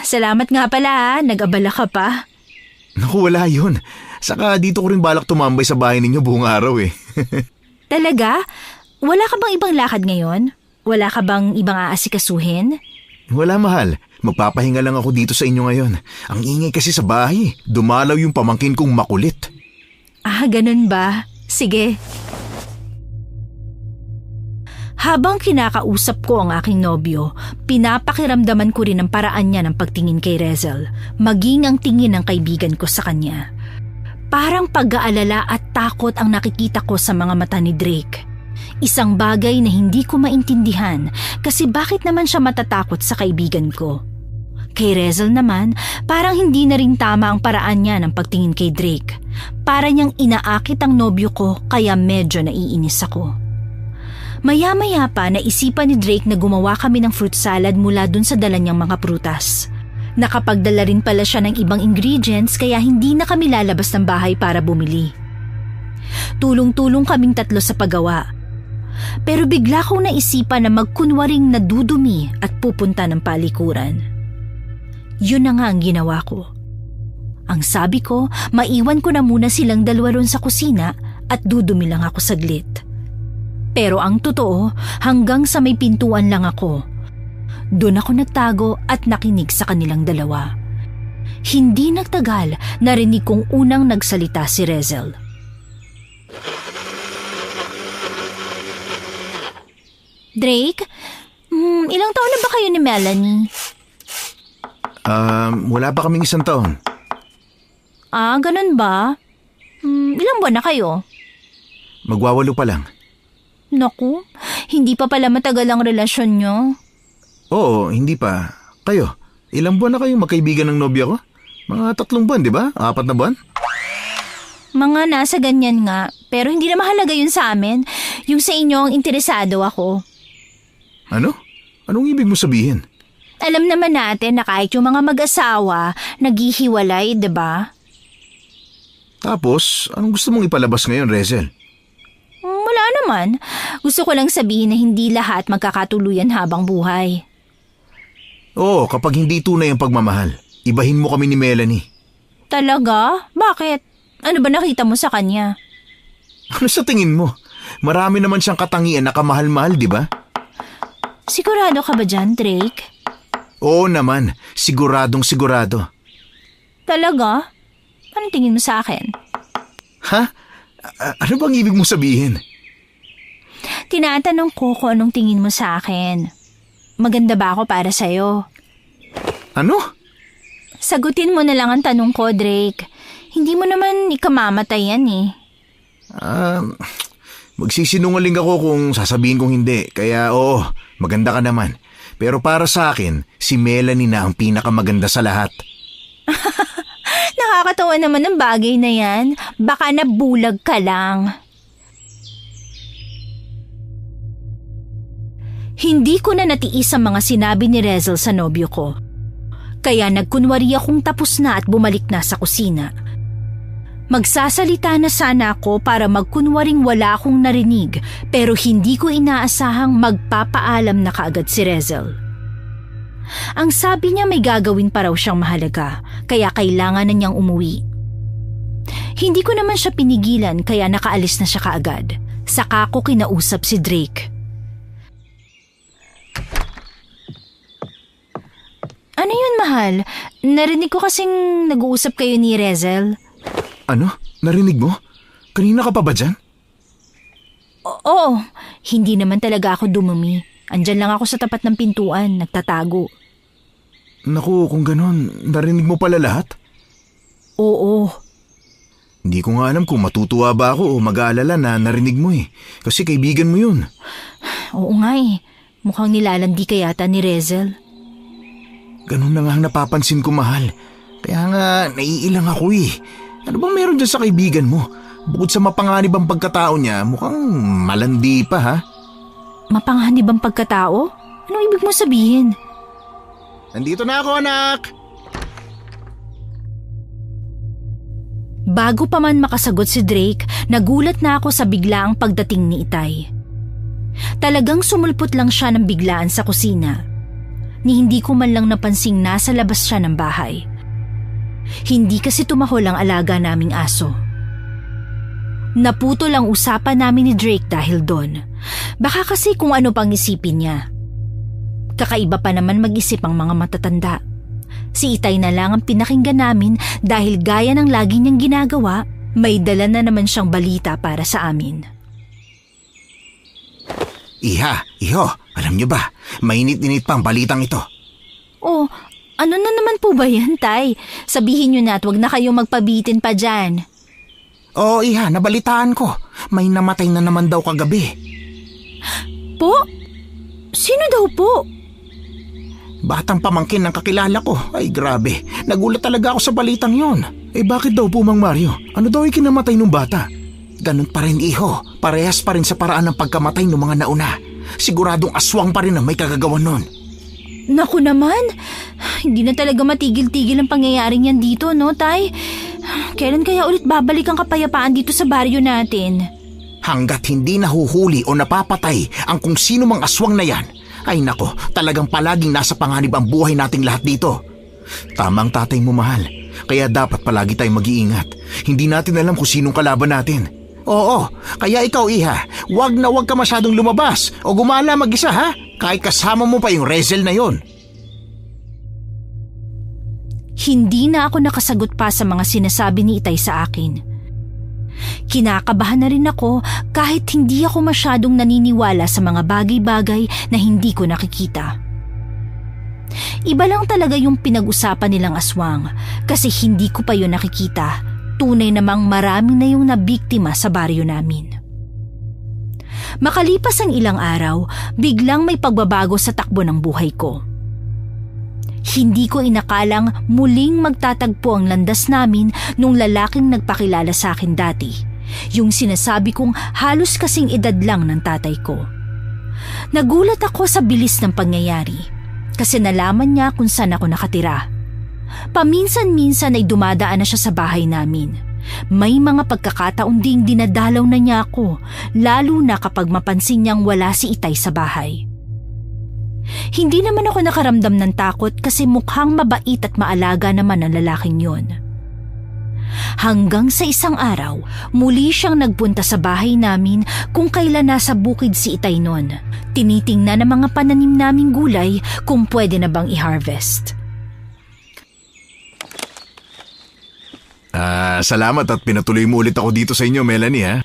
Salamat nga pala, nag-abala ka pa. Naku, wala yun. Saka dito ko rin balak tumambay sa bahay ninyo buong araw Talaga? Wala ka bang ibang lakad ngayon? Wala ka bang ibang aasikasuhin? Wala, mahal. Magpapahinga lang ako dito sa inyo ngayon. Ang ingay kasi sa bahay. Dumalaw yung pamangkin kong makulit. Ganun ba? Sige. Habang kinakausap ko ang aking nobyo, pinapakiramdaman ko rin ang paraan niya ng pagtingin kay Rezel, maging ang tingin ng kaibigan ko sa kanya. Parang pag-aalala at takot ang nakikita ko sa mga mata ni Drake. Isang bagay na hindi ko maintindihan kasi bakit naman siya matatakot sa kaibigan ko. Kay Rezel naman, parang hindi na rin tama ang paraan niya ng pagtingin kay Drake. Para niyang inaakit ang nobyo ko kaya medyo naiinis ako. Maya-maya pa naisipan ni Drake na gumawa kami ng fruit salad mula dun sa dala niyang mga prutas. Nakapagdala rin pala siya ng ibang ingredients kaya hindi na kami lalabas ng bahay para bumili. Tulong-tulong kaming tatlo sa paggawa. Pero bigla kong naisipan na magkunwaring nadudumi at pupunta ng palikuran. Yun na nga ang ginawa ko. Ang sabi ko, maiwan ko na muna silang dalawa ron sa kusina at dudumi lang ako saglit. Pero ang totoo, hanggang sa may pintuan lang ako. Doon ako nagtago at nakinig sa kanilang dalawa. Hindi nagtagal, narinig kong unang nagsalita si Rezel. Drake, ilang taon na ba kayo ni Melanie? Wala pa kaming 1 taon. Ah, ganun ba? Ilang buwan na kayo? Magwawalo pa lang. Naku, hindi pa pala matagal ang relasyon nyo. Oo, hindi pa. Kayo, ilang buwan na kayong magkaibigan ng nobya ko? Mga 3 buwan, di ba? 4 na buwan? Mga nasa ganyan nga, pero hindi na mahalaga yun sa amin. Yung sa inyo ang interesado ako. Ano? Anong ibig mo sabihin? Alam naman natin na kahit yung mga mag-asawa, naghihiwalay, di ba? Tapos, anong gusto mong ipalabas ngayon, Rezel? Wala naman. Gusto ko lang sabihin na hindi lahat magkakatuluyan habang buhay. Oo, kapag hindi tunay ang pagmamahal, ibahin mo kami ni Melanie. Talaga? Bakit? Ano ba nakita mo sa kanya? Ano sa tingin mo? Marami naman siyang katangian na kamahal-mahal, di ba? Sigurado ka ba dyan, Drake? Oo naman, siguradong sigurado. Talaga? Anong tingin mo sa akin? Ha? Ano bang ibig mo sabihin? Tinatanong ko kung anong tingin mo sa akin. Maganda ba ako para sa'yo? Ano? Sagutin mo na lang ang tanong ko, Drake. Hindi mo naman ikamamatay yan eh. Magsisinungaling ako kung sasabihin kong hindi. Kaya oo, maganda ka naman. Pero para sa akin, si Melanie na ang pinakamaganda sa lahat. Nakakatawa naman ang bagay na yan. Baka nabulag ka lang. Hindi ko na natiis ang mga sinabi ni Rezel sa nobyo ko. Kaya nagkunwari akong tapos na at bumalik na sa kusina. Magsasalita na sana ako para magkunwaring wala akong narinig, pero hindi ko inaasahang magpapaalam na kaagad si Rezel. Ang sabi niya may gagawin pa raw siyang mahalaga, kaya kailangan na niyang umuwi. Hindi ko naman siya pinigilan kaya nakaalis na siya kaagad. Saka ko kinausap si Drake. Ano yun, mahal? Narinig ko kasing nag-uusap kayo ni Rezel. Ano? Narinig mo? Kanina ka pa ba dyan? Oo, hindi naman talaga ako dumumi. Andyan lang ako sa tapat ng pintuan, nagtatago. Naku, kung ganon, narinig mo pala lahat? Oo. Hindi ko nga alam kung matutuwa ba ako o mag-aalala na narinig mo eh. Kasi kaibigan mo yun. Oo nga eh. Mukhang nilalandi ka yata ni Rezel. Ganun na nga ang napapansin ko, mahal. Kaya nga, naiilang ako eh. Ano bang meron dyan sa kaibigan mo? Bukod sa mapanganib ang pagkatao niya, mukhang malandi pa ha? Mapanganib ang pagkatao? Anong ibig mo sabihin? Nandito na ako, anak! Bago pa man makasagot si Drake, nagulat na ako sa biglaang pagdating ni Itay. Talagang sumulpot lang siya ng biglaan sa kusina. Ni hindi ko man lang napansing nasa labas siya ng bahay. Hindi kasi tumahol ang alaga naming aso. Naputol ang usapan namin ni Drake dahil doon. Baka kasi kung ano pang isipin niya. Kakaiba pa naman mag-isip ang mga matatanda. Si Itay na lang ang pinakinggan namin dahil gaya ng lagi niyang ginagawa, may dala na naman siyang balita para sa amin. Iho, alam niyo ba, mainit-init pa ang balitang ito. Oh, ano na naman po ba yan, Tay? Sabihin niyo na at wag na kayong magpabitin pa dyan. Oo, Iha, nabalitaan ko. May namatay na naman daw kagabi. Po? Sino daw po? Batang pamangkin ng kakilala ko. Ay, grabe. Nagulat talaga ako sa balitang yon. Eh, bakit daw po, Mang Mario? Ano daw ikinamatay ng bata? Ganun pa rin, Iho. Parehas pa rin sa paraan ng pagkamatay ng mga nauna. Siguradong aswang pa rin ang may kagagawan nun. Naku naman, hindi na talaga matigil-tigil ang pangyayaring yan dito, no, Tay? Kailan kaya ulit babalik ang kapayapaan dito sa baryo natin? Hanggat hindi nahuhuli o napapatay ang kung sino mang aswang na yan, ay nako, talagang palaging nasa panganib ang buhay nating lahat dito. Tamang tatay mo, mahal. Kaya dapat palagi tayong mag-iingat. Hindi natin alam kung sinong kalaban natin. Oo, kaya ikaw, Iha, wag na wag ka masyadong lumabas o gumala mag-isa, ha? Kahit kasama mo pa yung Rezel na yon. Hindi na ako nakasagot pa sa mga sinasabi ni Itay sa akin. Kinakabahan na rin ako kahit hindi ako masyadong naniniwala sa mga bagay-bagay na hindi ko nakikita. Iba lang talaga yung pinag-usapan nilang aswang kasi hindi ko pa yun nakikita. Tunay namang marami na yung nabiktima sa baryo namin. Makalipas ang ilang araw, biglang may pagbabago sa takbo ng buhay ko. Hindi ko inakalang muling magtatagpo ang landas namin nung lalaking nagpakilala sa akin dati. Yung sinasabi kong halos kasing edad lang ng tatay ko. Nagulat ako sa bilis ng pangyayari kasi nalaman niya kung saan ako nakatira. Paminsan-minsan ay dumadaan na siya sa bahay namin. May mga pagkakataon ding dinadalaw na niya ako, lalo na kapag mapansin niyang wala si Itay sa bahay. Hindi naman ako nakaramdam ng takot kasi mukhang mabait at maalaga naman ang lalaking yon. Hanggang sa isang araw, muli siyang nagpunta sa bahay namin kung kailan nasa bukid si Itay noon. Tinitingnan ng mga pananim naming gulay kung pwede na bang i-harvest. Salamat at pinatuloy mo ulit ako dito sa inyo, Melanie, ha?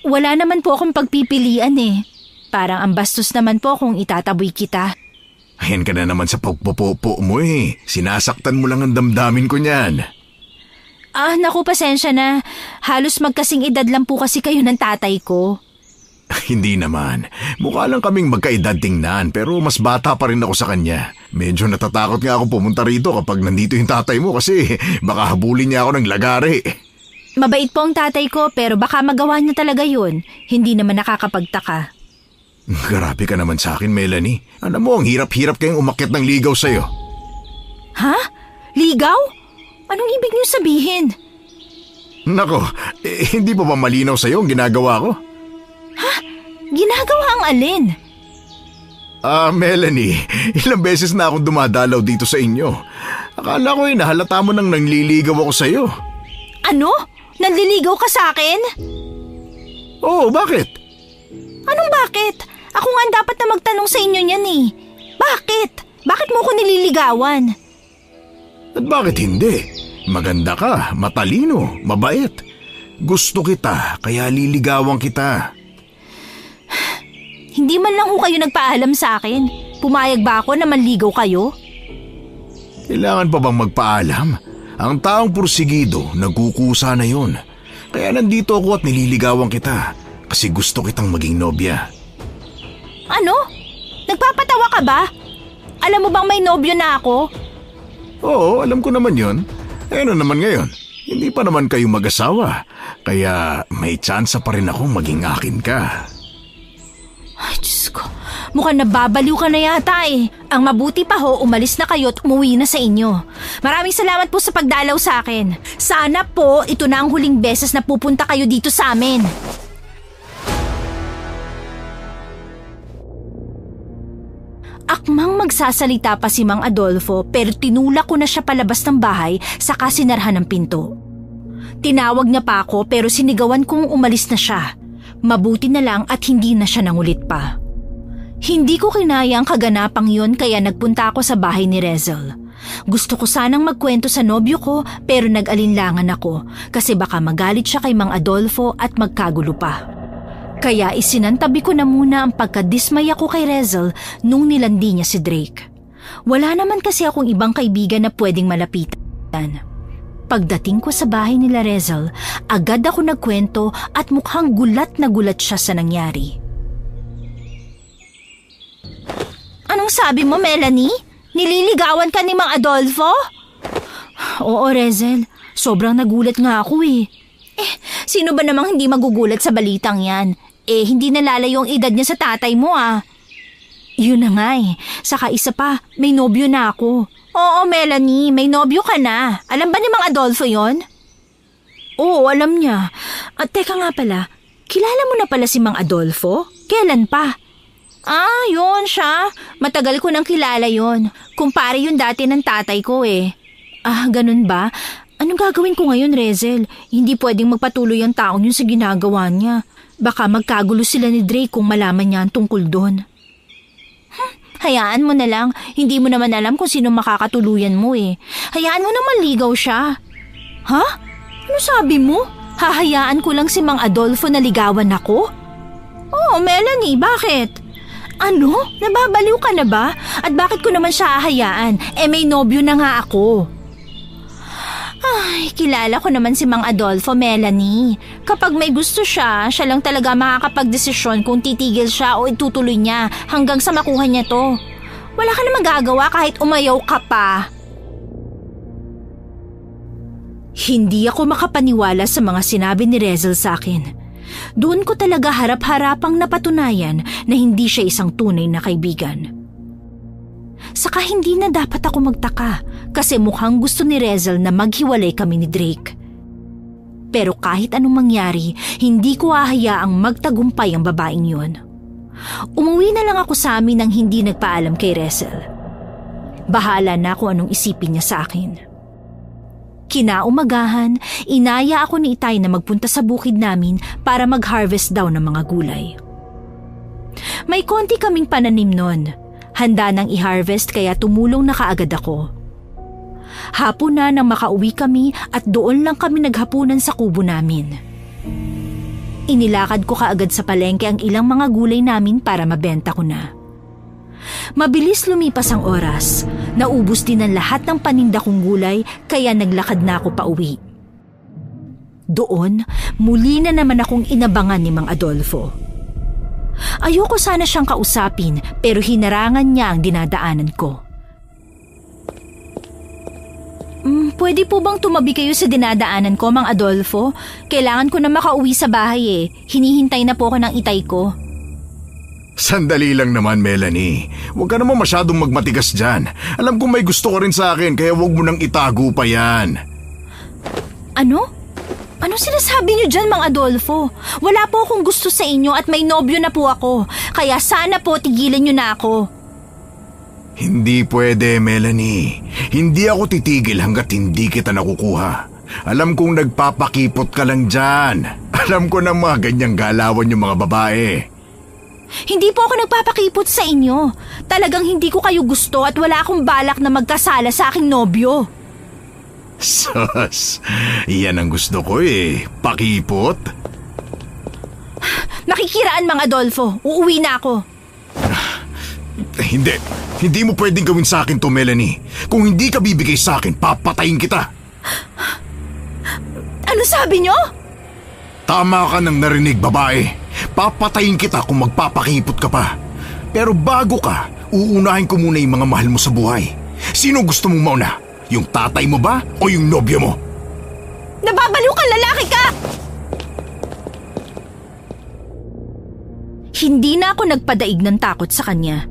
Wala naman po akong pagpipilian eh. Parang ang bastos naman po kung itataboy kita. Ayan ka na naman sa pagpopopo mo eh. Sinasaktan mo lang ang damdamin ko niyan. Naku, pasensya na. Halos magkasing edad lang po kasi kayo ng tatay ko. Hindi naman. Mukha lang kaming magkaedad tingnan pero mas bata pa rin ako sa kanya. Medyo natatakot nga ako pumunta rito kapag nandito yung tatay mo kasi baka habulin niya ako ng lagari. Mabait po ang tatay ko pero baka magawa niya talaga yun. Hindi naman nakakapagtaka. Grabe ka naman sa akin, Melanie. Alam mo, ang hirap-hirap kayong umakyat ng ligaw sa'yo. Ha? Ligaw? Anong ibig niyo sabihin? Nako, hindi pa ba malinaw sa'yo ang ginagawa ko? Ha? Ginagawa ang alin? Melanie, ilang beses na akong dumadalaw dito sa inyo. Akala ko nahalata mo nang nangliligaw ako sa'yo. Ano? Nanliligaw ka sa akin? Oo, bakit? Anong bakit? Ako nga dapat na magtanong sa inyo niyan eh. Bakit? Bakit mo ko nililigawan? At bakit hindi? Maganda ka, matalino, mabait. Gusto kita, kaya liligawan kita. Hindi man lang ho kayo nagpaalam sa akin. Pumayag ba ako na manligaw kayo? Kailangan pa bang magpaalam? Ang taong pursigido, nagkukusa na yon. Kaya nandito ako at nililigawan kita. Kasi gusto kitang maging nobya. Ano? Nagpapatawa ka ba? Alam mo bang may nobyo na ako? Oo, alam ko naman yon. Ano naman ngayon? Hindi pa naman kayo mag-asawa. Kaya may tsansa pa rin akong maging akin ka. Ay, Diyos ko. Mukhang nababaliw ka na yata eh. Ang mabuti pa ho, umalis na kayo at umuwi na sa inyo. Maraming salamat po sa pagdalaw sa akin. Sana po ito na ang huling beses na pupunta kayo dito sa amin. Akmang magsasalita pa si Mang Adolfo pero tinulak ko na siya palabas ng bahay saka sinarhan ng pinto. Tinawag niya pa ako pero sinigawan kong umalis na siya. Mabuti na lang at hindi na siya nangulit pa. Hindi ko kinaya ang kaganapang yun kaya nagpunta ako sa bahay ni Rezel. Gusto ko sanang magkwento sa nobyo ko pero nag-alinlangan ako kasi baka magalit siya kay Mang Adolfo at magkagulo pa. Kaya isinantabi ko na muna ang pagkadismaya ko kay Rezel nung nilandi niya si Drake. Wala naman kasi akong ibang kaibigan na pwedeng malapitan. Pagdating ko sa bahay nila Rezel, agad ako nagkwento at mukhang gulat na gulat siya sa nangyari. Anong sabi mo, Melanie? Nililigawan ka ni Mang Adolfo? Oo, Rezel. Sobrang nagulat nga ako eh. Sino ba namang hindi magugulat sa balitang yan? Hindi nalalayo ang edad niya sa tatay mo ah. Yun na nga eh. Saka isa pa, may nobyo na ako. Oo, Melanie, may nobyo ka na. Alam ba ni Mang Adolfo yon? Oo, alam niya. At teka nga pala, kilala mo na pala si Mang Adolfo? Kailan pa? Ah, yun siya. Matagal ko nang kilala yun. Kumpare yun dati ng tatay ko eh. Ah, ganun ba? Anong gagawin ko ngayon, Rezel? Hindi pwedeng magpatuloy ang taong yun sa ginagawa niya. Baka magkagulo sila ni Drake kung malaman niya ang tungkol doon. Hayaan mo na lang. Hindi mo naman alam kung sino makakatuluyan mo eh. Hayaan mo naman ligaw siya. Ha? Ano sabi mo? Hahayaan ko lang si Mang Adolfo na ligawan ako? Oh, Melanie, bakit? Ano? Nababaliw ka na ba? At bakit ko naman siya hahayaan? Eh may nobyo na nga ako. Ay, kilala ko naman si Mang Adolfo, Melanie. Kapag may gusto siya, siya lang talaga makakapagdesisyon kung titigil siya o itutuloy niya hanggang sa makuha niya to. Wala ka na magagawa kahit umayaw ka pa. Hindi ako makapaniwala sa mga sinabi ni Rezel sa akin. Doon ko talaga harap-harapang napatunayan na hindi siya isang tunay na kaibigan. Saka hindi na dapat ako magtaka kasi mukhang gusto ni Rezel na maghiwalay kami ni Drake. Pero kahit anong mangyari, hindi ko hahayaang magtagumpay ang babaeng yun. Umuwi na lang ako sa amin nang hindi nagpaalam kay Rezel. Bahala na kung anong isipin niya sa akin. Kinaumagahan, inaya ako ni Itay na magpunta sa bukid namin para mag-harvest daw ng mga gulay. May konti kaming pananim nun. Handa nang i-harvest kaya tumulong na kaagad ako. Hapon na nang makauwi kami at doon lang kami naghapunan sa kubo namin. Inilakad ko kaagad sa palengke ang ilang mga gulay namin para mabenta ko na. Mabilis lumipas ang oras. Naubos din ang lahat ng paninda kong gulay kaya naglakad na ako pauwi. Doon, muli na naman akong inabangan ni Mang Adolfo. Ayoko sana siyang kausapin pero hinarangan niya ang dinadaanan ko. Pwede po bang tumabi kayo sa dinadaanan ko, Mang Adolfo? Kailangan ko na makauwi sa bahay eh. Hinihintay na po ako ng Itay ko. Sandali lang naman, Melanie. Huwag ka naman masyadong magmatigas dyan. Alam kong may gusto ka rin sa akin kaya huwag mo nang itago pa yan. Ano? Ano sinasabi niyo dyan, Mang Adolfo? Wala po akong gusto sa inyo at may nobyo na po ako. Kaya sana po tigilan niyo na ako. Hindi pwede, Melanie. Hindi ako titigil hanggat hindi kita nakukuha. Alam kong nagpapakipot ka lang dyan. Alam ko na mga ganyang galawan yung mga babae. Hindi po ako nagpapakipot sa inyo. Talagang hindi ko kayo gusto at wala akong balak na magkasala sa aking nobyo. Sus, yan ang gusto ko eh. Pakipot? Nakikiraan, Mang Adolfo. Uuwi na ako. Hindi mo pwedeng gawin sa akin to, Melanie. Kung hindi ka bibigay sa akin, papatayin kita. Ano sabi niyo? Tama ka nang narinig, babae. Papatayin kita kung magpapakipot ka pa. Pero bago ka, uunahin ko muna yung mga mahal mo sa buhay. Sino gusto mong mauna? Yung tatay mo ba o yung nobyo mo? Nababaliw ka, lalaki ka! Hindi na ako nagpadaig ng takot sa kanya.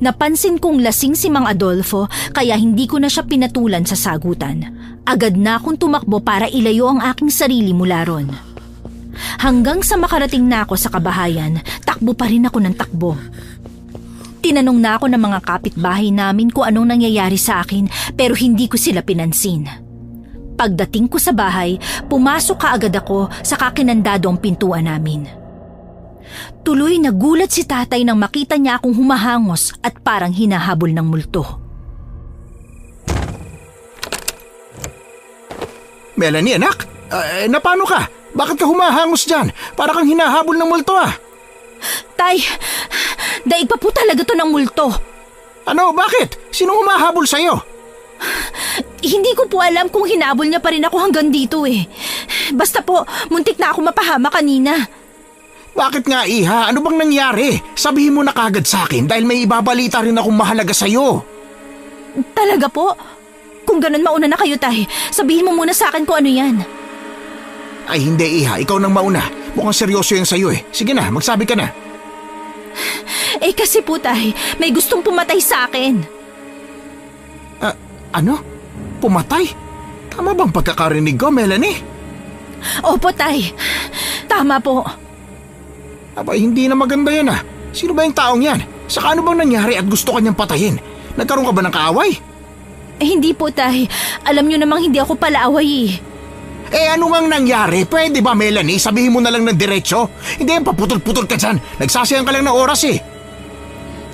Napansin kong lasing si Mang Adolfo kaya hindi ko na siya pinatulan sa sagutan. Agad na akong tumakbo para ilayo ang aking sarili mula ron. Hanggang sa makarating na ako sa kabahayan, takbo pa rin ako ng takbo. Tinanong na ako ng mga kapitbahay namin kung anong nangyayari sa akin pero hindi ko sila pinansin. Pagdating ko sa bahay, pumasok kaagad ako sa kakinandado ang pintuan namin. Tuloy nagulat si tatay nang makita niya akong humahangos at parang hinahabol ng multo. Melanie, anak! Napano ka? Bakit ka humahangos dyan? Para kang hinahabol ng multo ah! Tay, daig pa po talaga to ng multo. Ano, bakit? Sino humahabol sa'yo? Hindi ko po alam kung hinabol niya pa rin ako hanggang dito eh. Basta po, muntik na ako mapahama kanina. Bakit nga, Iha? Ano bang nangyari? Sabihin mo na kagad sa akin dahil may ibabalita rin akong mahalaga sa'yo. Talaga po? Kung ganun, mauna na kayo, tay. Sabihin mo muna sa akin kung ano yan. Ay hindi, Iha. Ikaw nang mauna. Mukhang seryoso yan sa'yo eh. Sige na, magsabi ka na. Eh kasi po, tay, may gustong pumatay sa akin. Ano? Pumatay? Tama bang pagkakarinig ko, Melanie? Opo, tay. Tama po. Aba, hindi na maganda yan ah. Sino ba yung taong yan? Saka ano bang nangyari at gusto kanyang patayin? Nagkaroon ka ba ng kaaway? Hindi po, Tay. Alam niyo namang hindi ako palaaway eh. Ano ngang nangyari? Pwede ba, Melanie? Sabihin mo na lang ng diretsyo? Hindi yan, paputol-putol ka dyan. Nagsasayang ka lang ng oras eh.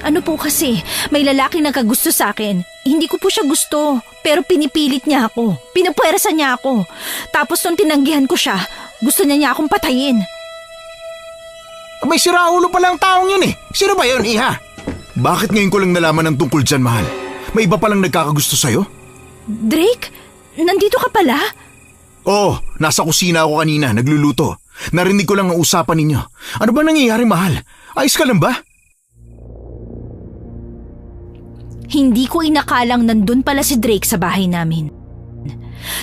Ano po kasi, may lalaki nagkagusto sa akin. Hindi ko po siya gusto, pero pinipilit niya ako. Pinapwersa niya ako. Tapos nung tinanggihan ko siya, gusto niya akong patayin. May siraulo pala ang taong yun eh. Sino ba yun, Iha? Bakit ngayon ko lang nalaman ng tungkol dyan, mahal? May iba palang nagkakagusto sa'yo? Drake, nandito ka pala? Oo, nasa kusina ako kanina, nagluluto. Narinig ko lang ang usapan ninyo. Ano ba nangyayari, mahal? Ayos ka lang ba? Hindi ko inakalang nandun pala si Drake sa bahay namin.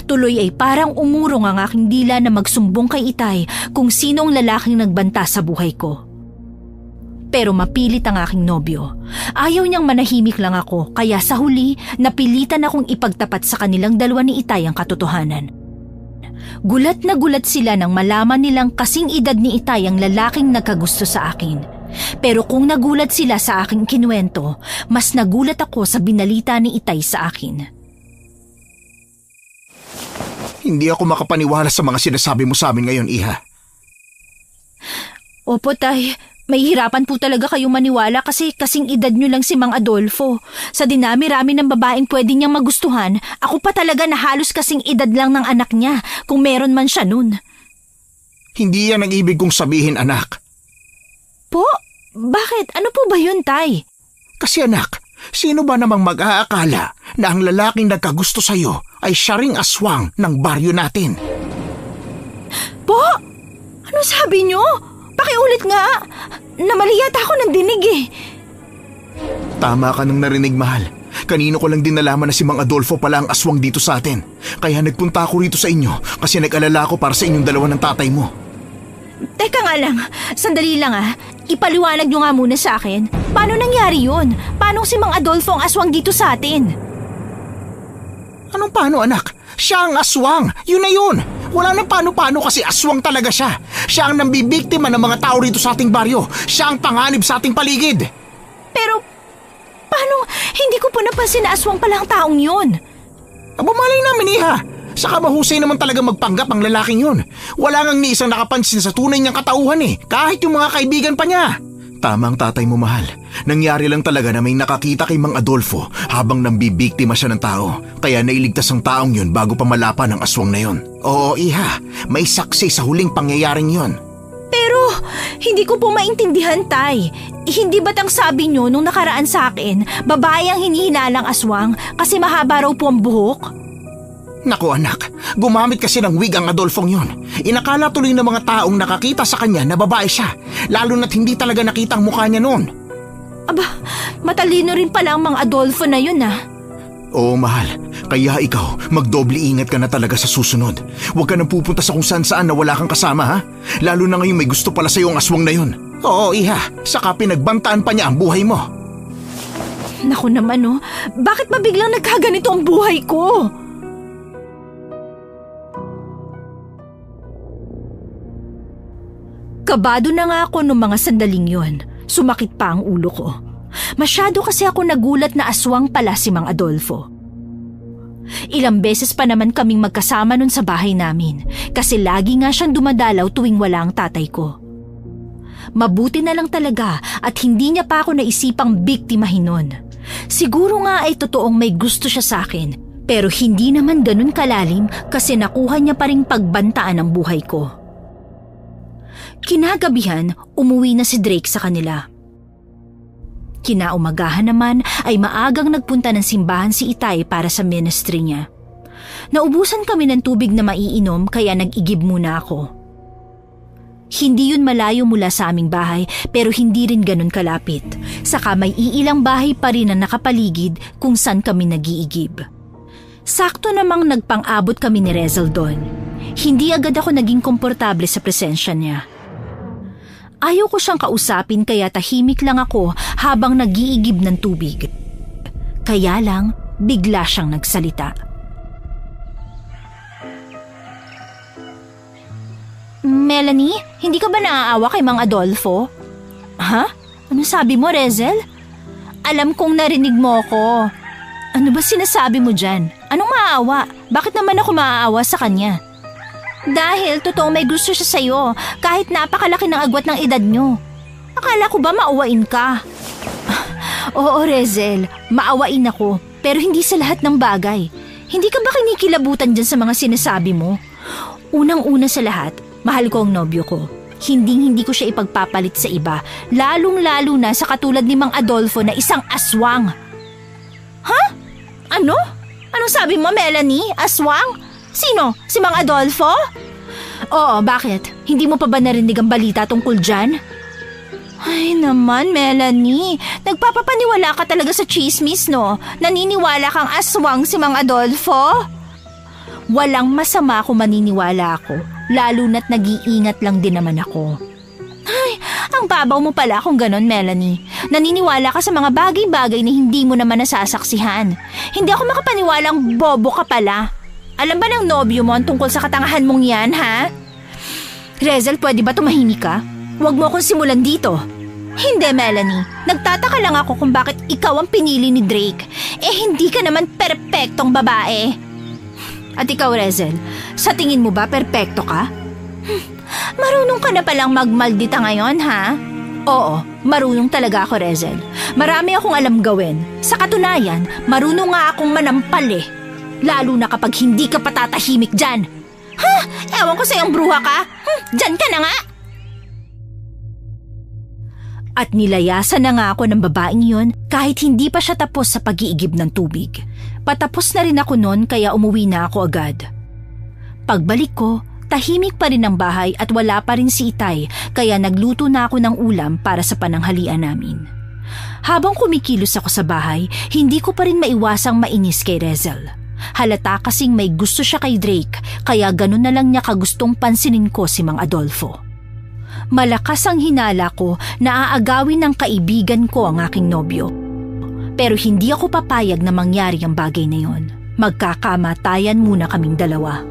Tuloy ay parang umurong ang aking dila na magsumbong kay Itay kung sino ang lalaking nagbanta sa buhay ko. Pero mapilit ang aking nobyo. Ayaw niyang manahimik lang ako, kaya sa huli napilitan akong ipagtapat sa kanilang dalawa ni Itay ang katotohanan. Gulat na gulat sila nang malaman nilang kasing edad ni Itay ang lalaking nagkagusto sa akin. Pero kung nagulat sila sa aking kinuwento, mas nagulat ako sa binalita ni Itay sa akin. Hindi ako makapaniwala sa mga sinasabi mo sa amin ngayon, Iha. Opo, Tay. May hirapan po talaga kayong maniwala kasi kasing edad nyo lang si Mang Adolfo. Sa dinami-rami ng babaeng pwede niyang magustuhan, ako pa talaga na halos kasing edad lang ng anak niya, kung meron man siya nun. Hindi yan ang ibig kong sabihin, anak. Po? Bakit? Ano po ba yun, Tay? Kasi anak, sino ba namang mag-aakala na ang lalaking nagkagusto sa'yo ay siya ring aswang ng baryo natin? Po? Ano sabi niyo? Pakiulit nga. Namali yata ako ng dinig eh. Tama ka nang narinig, mahal. Kanino ko lang din nalaman na si Mang Adolfo pala ang aswang dito sa atin. Kaya nagpunta ako rito sa inyo kasi nag-alala ako para sa inyong dalawa ng tatay mo. Teka nga lang, sandali lang ah. Ipaliwanag niyo nga muna sa akin. Paano nangyari yun? Paano si Mang Adolfo ang aswang dito sa atin? Anong paano, anak? Siya ang aswang. Yun na yun. Wala na paano-paano kasi aswang talaga siya. Siya ang nambibiktima ng mga tao rito sa ating baryo. Siya ang panganib sa ating paligid. Pero, paano? Hindi ko po napansin na aswang pala ang taong yun. Aba, malay namin, Iha. Saka mahusay naman talaga magpanggap ang lalaking yun. Wala ngang ni isang nakapansin sa tunay niyang katauhan eh. Kahit yung mga kaibigan pa niya. Tama ang tatay mo, mahal. Nangyari lang talaga na may nakakita kay Mang Adolfo habang nambibiktima siya ng tao. Kaya nailigtas ang taong yun bago pa malapan ang aswang na yun. Oo, Iha. May saksi sa huling pangyayaring yun. Pero, hindi ko po maintindihan, Tay. Hindi ba't ang sabi niyo nung nakaraan sa akin, babae ang hinihinalang aswang kasi mahaba raw po ang buhok? Naku anak, gumamit kasi ng wig ang Adolfong yun. Inakala tuloy ng mga taong nakakita sa kanya na babae siya, lalo na't hindi talaga nakita ang mukha niya noon. Aba, matalino rin pala ang mga Adolfo na yun ah. Oo, mahal. Kaya ikaw, magdoble ingat ka na talaga sa susunod. Huwag ka nang pupunta sa kung saan-saan na wala kang kasama, ha? Lalo na ngayon may gusto pala sa'yo ang aswang na yun. Oo, Iha. Saka pinagbantaan pa niya ang buhay mo. Naku naman oh, bakit ba biglang nagkaganito ang buhay ko? Kabado na nga ako noong mga sandaling yon. Sumakit pa ang ulo ko. Masyado kasi ako nagulat na aswang pala si Mang Adolfo. Ilang beses pa naman kaming magkasama nun sa bahay namin kasi lagi nga siyang dumadalaw tuwing wala ang tatay ko. Mabuti na lang talaga at hindi niya pa ako naisipang biktimahin nun. Siguro nga ay totoong may gusto siya sa akin pero hindi naman ganun kalalim kasi nakuha niya pa ring pagbantaan ang buhay ko. Kinagabihan, umuwi na si Drake sa kanila. Kinaumagahan naman ay maagang nagpunta ng simbahan si Itay para sa ministry niya. Naubusan kami ng tubig na maiinom kaya nag-igib muna ako. Hindi yun malayo mula sa aming bahay pero hindi rin ganun kalapit. Saka may iilang bahay pa rin na nakapaligid kung saan kami nag-iigib. Sakto namang nagpang-abot kami ni Rezel doon. Hindi agad ako naging komportable sa presensya niya. Ayaw ko siyang kausapin kaya tahimik lang ako habang nag-iigib ng tubig. Kaya lang, bigla siyang nagsalita. Melanie, hindi ka ba naaawa kay Mang Adolfo? Ha? Ano sabi mo, Rezel? Alam kong narinig mo ko. Ano ba sinasabi mo dyan? Anong maawa? Bakit naman ako maaawa sa kanya? Dahil totoo may gusto siya sa'yo kahit napakalaki ng agwat ng edad nyo. Akala ko ba maawain ka? Oo, Rezel, maawain ako pero hindi sa lahat ng bagay. Hindi ka ba kinikilabutan dyan sa mga sinasabi mo? Unang-una sa lahat, mahal ko ang nobyo ko. Hindi ko siya ipagpapalit sa iba, lalong-lalo na sa katulad ni Mang Adolfo na isang aswang. Ha? Ano? Anong sabi mo, Melanie? Aswang? Sino? Si Mang Adolfo? Oo, bakit? Hindi mo pa ba narinig ang balita tungkol dyan? Ay naman, Melanie. Nagpapapaniwala ka talaga sa chismis, no? Naniniwala kang aswang si Mang Adolfo? Walang masama kung maniniwala ako, lalo na't nag-iingat lang din naman ako. Ay, ang babaw mo pala kung ganon, Melanie. Naniniwala ka sa mga bagay-bagay na hindi mo naman nasasaksihan. Hindi ako makapaniwalang bobo ka pala. Alam ba ng nobyo mo ang tungkol sa katangahan mong yan, ha? Rezel, pwede ba tumahimik ka? Huwag mo akong simulan dito. Hindi, Melanie. Nagtataka lang ako kung bakit ikaw ang pinili ni Drake. Hindi ka naman perpektong babae. At ikaw, Rezel, sa tingin mo ba perpekto ka? Marunong ka na palang magmaldita ngayon, ha? Oo, marunong talaga ako, Rezel. Marami akong alam gawin. Sa katunayan, marunong nga akong manampal eh. Lalo na kapag hindi ka patatahimik dyan. Ha? Ewan ko sa'yong bruha ka. Dyan ka na nga. At nilayasan na nga ako ng babaeng yun kahit hindi pa siya tapos sa pag-iigib ng tubig. Patapos na rin ako noon kaya umuwi na ako agad. Pagbalik ko, tahimik pa rin ang bahay at wala pa rin si Itay kaya nagluto na ako ng ulam para sa pananghalian namin. Habang kumikilos ako sa bahay, hindi ko pa rin maiwasang mainis kay Rezel. Halata kasing may gusto siya kay Drake kaya ganun na lang niya kagustong pansinin ko si Mang Adolfo. Malakas ang hinala ko na aagawin ng kaibigan ko ang aking nobyo. Pero hindi ako papayag na mangyari ang bagay na yon. Magkakamatayan muna kaming dalawa.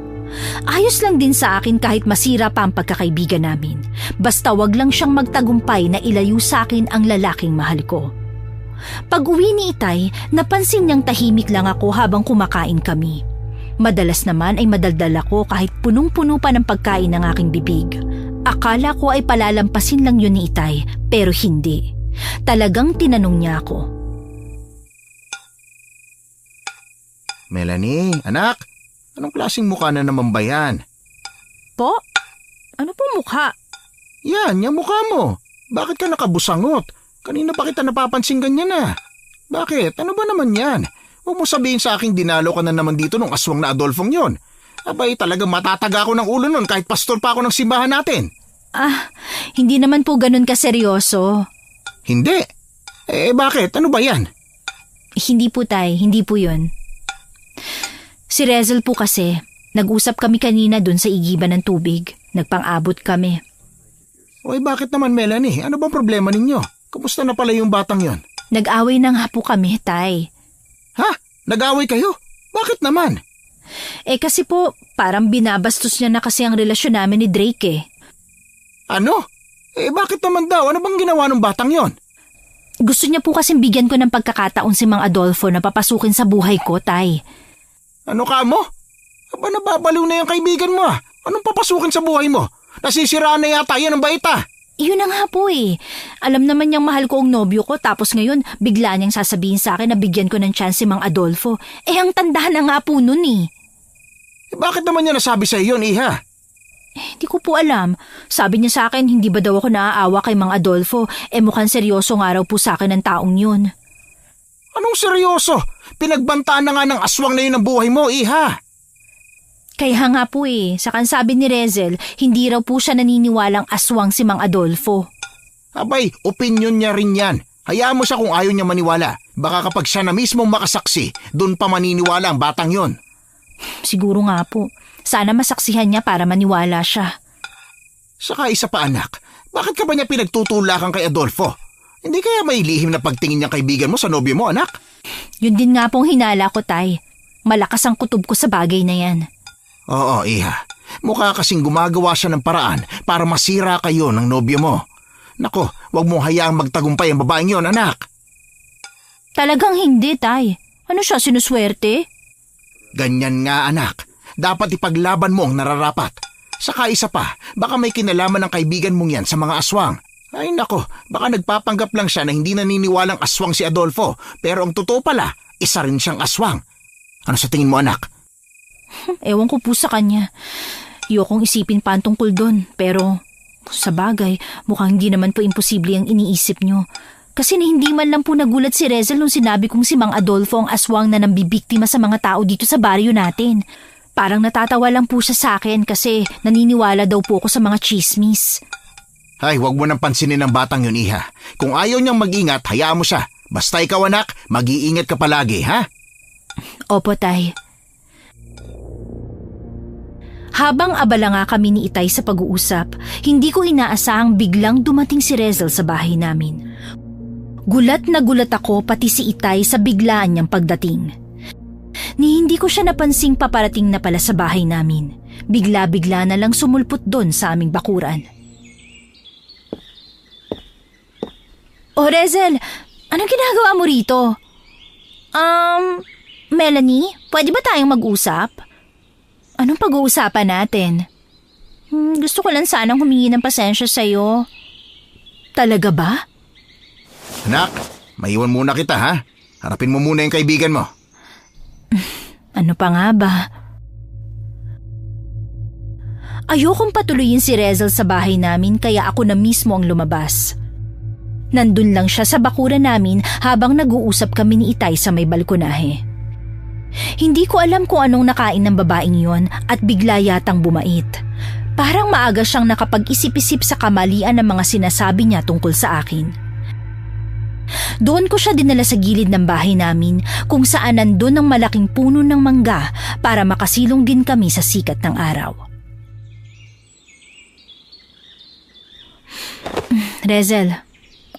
Ayos lang din sa akin kahit masira pa ang pagkakaibigan namin. Basta wag lang siyang magtagumpay na ilayo sa akin ang lalaking mahal ko. Pag-uwi ni Itay, napansin niyang tahimik lang ako habang kumakain kami. Madalas naman ay madaldal ako kahit punong-puno pa ng pagkain ng aking bibig. Akala ko ay palalampasin lang yun ni Itay, pero hindi. Talagang tinanong niya ako. Melanie, anak, anong klaseng mukha na naman ba yan? Po? Ano po mukha? Yan, yung mukha mo. Bakit ka nakabusangot? Kanina pa kita napapansin ganyan na. Bakit? Ano ba naman yan? Huwag mo sabihin sa aking dinalo ka na naman dito nung aswang na Adolfong yon. Abay, talagang matataga ako ng ulo nun kahit pastor pa ako ng simbahan natin. Hindi naman po ganun kaseryoso. Hindi? Bakit? Ano ba yan? Hindi po, Tay. Hindi po yun. Si Rezel po kasi, nag-usap kami kanina dun sa igiban ng tubig. Nagpang-abot kami. Bakit naman, Melanie? Ano bang problema ninyo? Kumusta na pala yung batang yon? Nag-away na nga po kami, Tay. Ha? Nag-away kayo? Bakit naman? Kasi po, parang binabastos niya na kasi ang relasyon namin ni Drake eh. Ano? Bakit naman daw? Ano bang ginawa ng batang yon? Gusto niya po kasing bigyan ko ng pagkakataon si Mang Adolfo na papasukin sa buhay ko, Tay. Ano ka mo? Nababaliw na yung kaibigan mo ah. Anong papasukin sa buhay mo? Nasisiraan na yata yan ang baita. Yun na nga po eh. Alam naman niyang mahal ko ang nobyo ko tapos ngayon bigla niyang sasabihin sa akin na bigyan ko ng chance si Mang Adolfo. Ang tandahan na nga po nun eh. Bakit naman niya nasabi sa iyo, Iha? Hindi ko po alam. Sabi niya sa akin hindi ba daw ako naaawa kay Mang Adolfo. Mukhang seryoso nga raw po sa akin ng taong yun. Anong seryoso? Pinagbantaan na nga ng aswang na yun ang buhay mo, Iha. Kaya nga po sa sabi ni Rezel, hindi raw po siya naniniwalang aswang si Mang Adolfo. Abay, opinyon niya rin yan. Hayaan mo siya kung ayaw niya maniwala. Baka kapag siya na mismong makasaksi, doon pa maniniwala ang batang yon. Siguro nga po. Sana masaksihan niya para maniwala siya. Saka isa pa anak, bakit ka ba niya pinagtutulakan kay Adolfo? Hindi kaya may lihim na pagtingin niyang kaibigan mo sa nobyo mo, anak? Yun din nga pong hinala ko, Tay. Malakas ang kutob ko sa bagay na yan. Oo, Iha. Mukha kasing gumagawa siya ng paraan para masira kayo ng nobyo mo. Nako, wag mong hayaang magtagumpay ang babaeng yon, anak. Talagang hindi, Tay. Ano siya, sinuswerte? Ganyan nga, anak. Dapat ipaglaban mo ang nararapat. Saka isa pa, baka may kinalaman ng kaibigan mong yan sa mga aswang. Ay nako, baka nagpapanggap lang siya na hindi naniniwalang aswang si Adolfo, pero ang totoo pala, isa rin siyang aswang. Ano sa tingin mo, anak? Ewan ko po sa kanya. Iyokong isipin pa ang tungkol doon, pero sa bagay, mukhang hindi naman po imposible ang iniisip niyo. Kasi hindi man lang po nagulat si Rezel nung sinabi kong si Mang Adolfo ang aswang na nambibiktima sa mga tao dito sa baryo natin. Parang natatawa lang po siya sa akin kasi naniniwala daw po ako sa mga chismis. Ay, wag mo nang pansinin ang batang yun, iha. Kung ayaw niyang mag-ingat, hayaan mo siya. Basta ikaw, anak, mag-iingat ka palagi, ha? Opo, Tay. Habang abala nga kami ni Itay sa pag-uusap, hindi ko inaasahang biglang dumating si Rezel sa bahay namin. Gulat na gulat ako pati si Itay sa biglaan niyang pagdating. Ni hindi ko siya napansing paparating na pala sa bahay namin. Bigla-bigla na lang sumulpot doon sa aming bakuran. Oh, Rezel, anong ginagawa mo rito? Melanie, pwede ba tayong mag-usap? Anong pag-uusapan natin? Gusto ko lang sanang humingi ng pasensya sa'yo. Talaga ba? Anak, maiwan muna kita, ha? Harapin mo muna yung kaibigan mo. Ano pa nga ba? Ayokong patuloyin si Rezel sa bahay namin kaya ako na mismo ang lumabas. Nandun lang siya sa bakuran namin habang nag-uusap kami ni Itay sa may balkonahe. Hindi ko alam kung anong nakain ng babaeng yon at bigla yatang bumait. Parang maaga siyang nakapag-isip-isip sa kamalian ng mga sinasabi niya tungkol sa akin. Doon ko siya dinala sa gilid ng bahay namin kung saan nandun ang malaking puno ng mangga para makasilong din kami sa sikat ng araw. Rezel,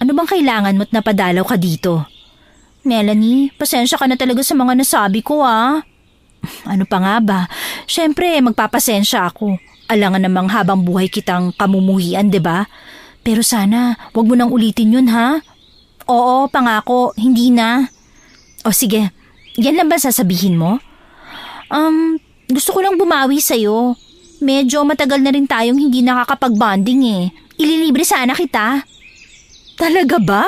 ano bang kailangan mo't napadalaw ka dito? Melanie, pasensya ka na talaga sa mga nasabi ko, ah. Ano pa nga ba? Siyempre, magpapasensya ako. Alangan namang habang buhay kitang kamumuhian, 'di ba? Pero sana, wag mo nang ulitin yun, ha? Oo, pangako, hindi na. O sige, yan lang ba sasabihin mo? Gusto ko lang bumawi sa'yo. Medyo matagal na rin tayong hindi nakakapag-bonding eh. Ililibre sana kita. Talaga ba?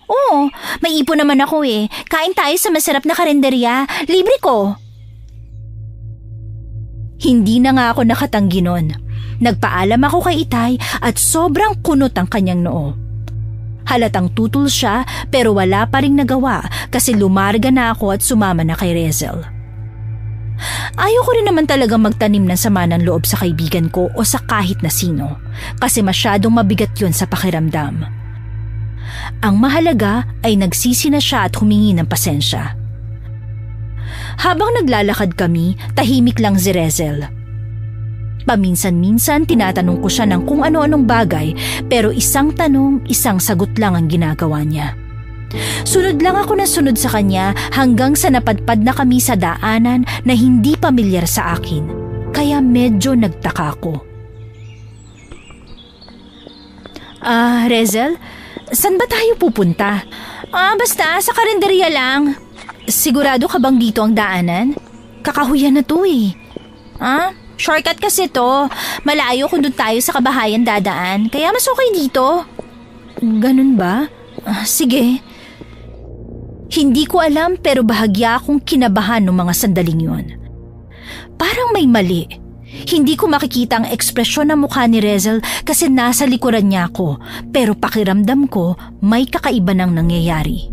Oo, may ipon naman ako eh. Kain tayo sa masarap na karinderya. Libre ko. Hindi na nga ako nakatanggi nun. Nagpaalam ako kay Itay at sobrang kunot ang kanyang noo. Halatang tutol siya pero wala pa ring nagawa kasi lumarga na ako at sumama na kay Rezel. Ayoko rin naman talagang magtanim ng sama ng loob sa kaibigan ko o sa kahit na sino kasi masyadong mabigat yun sa pakiramdam. Ang mahalaga ay nagsisi na siya at humingi ng pasensya. Habang naglalakad kami, tahimik lang si Rezel. Paminsan-minsan tinatanong ko siya ng kung ano-anong bagay pero isang tanong, isang sagot lang ang ginagawa niya. Sunod lang ako na sunod sa kanya hanggang sa napadpad na kami sa daanan na hindi pamilyar sa akin. Kaya medyo nagtaka ako. Rezel, saan ba tayo pupunta? Basta sa karinderya lang. Sigurado ka bang dito ang daanan? Kakahuyan na to eh. Shortcut kasi to. Malayo kung doon tayo sa kabahayan dadaan. Kaya mas okay dito. Ganun ba? Sige. Hindi ko alam pero bahagya akong kinabahan ng mga sandaling yon. Parang may mali. Hindi ko makikita ang ekspresyon ng mukha ni Rezel kasi nasa likuran niya ako pero pakiramdam ko may kakaiba nang nangyayari.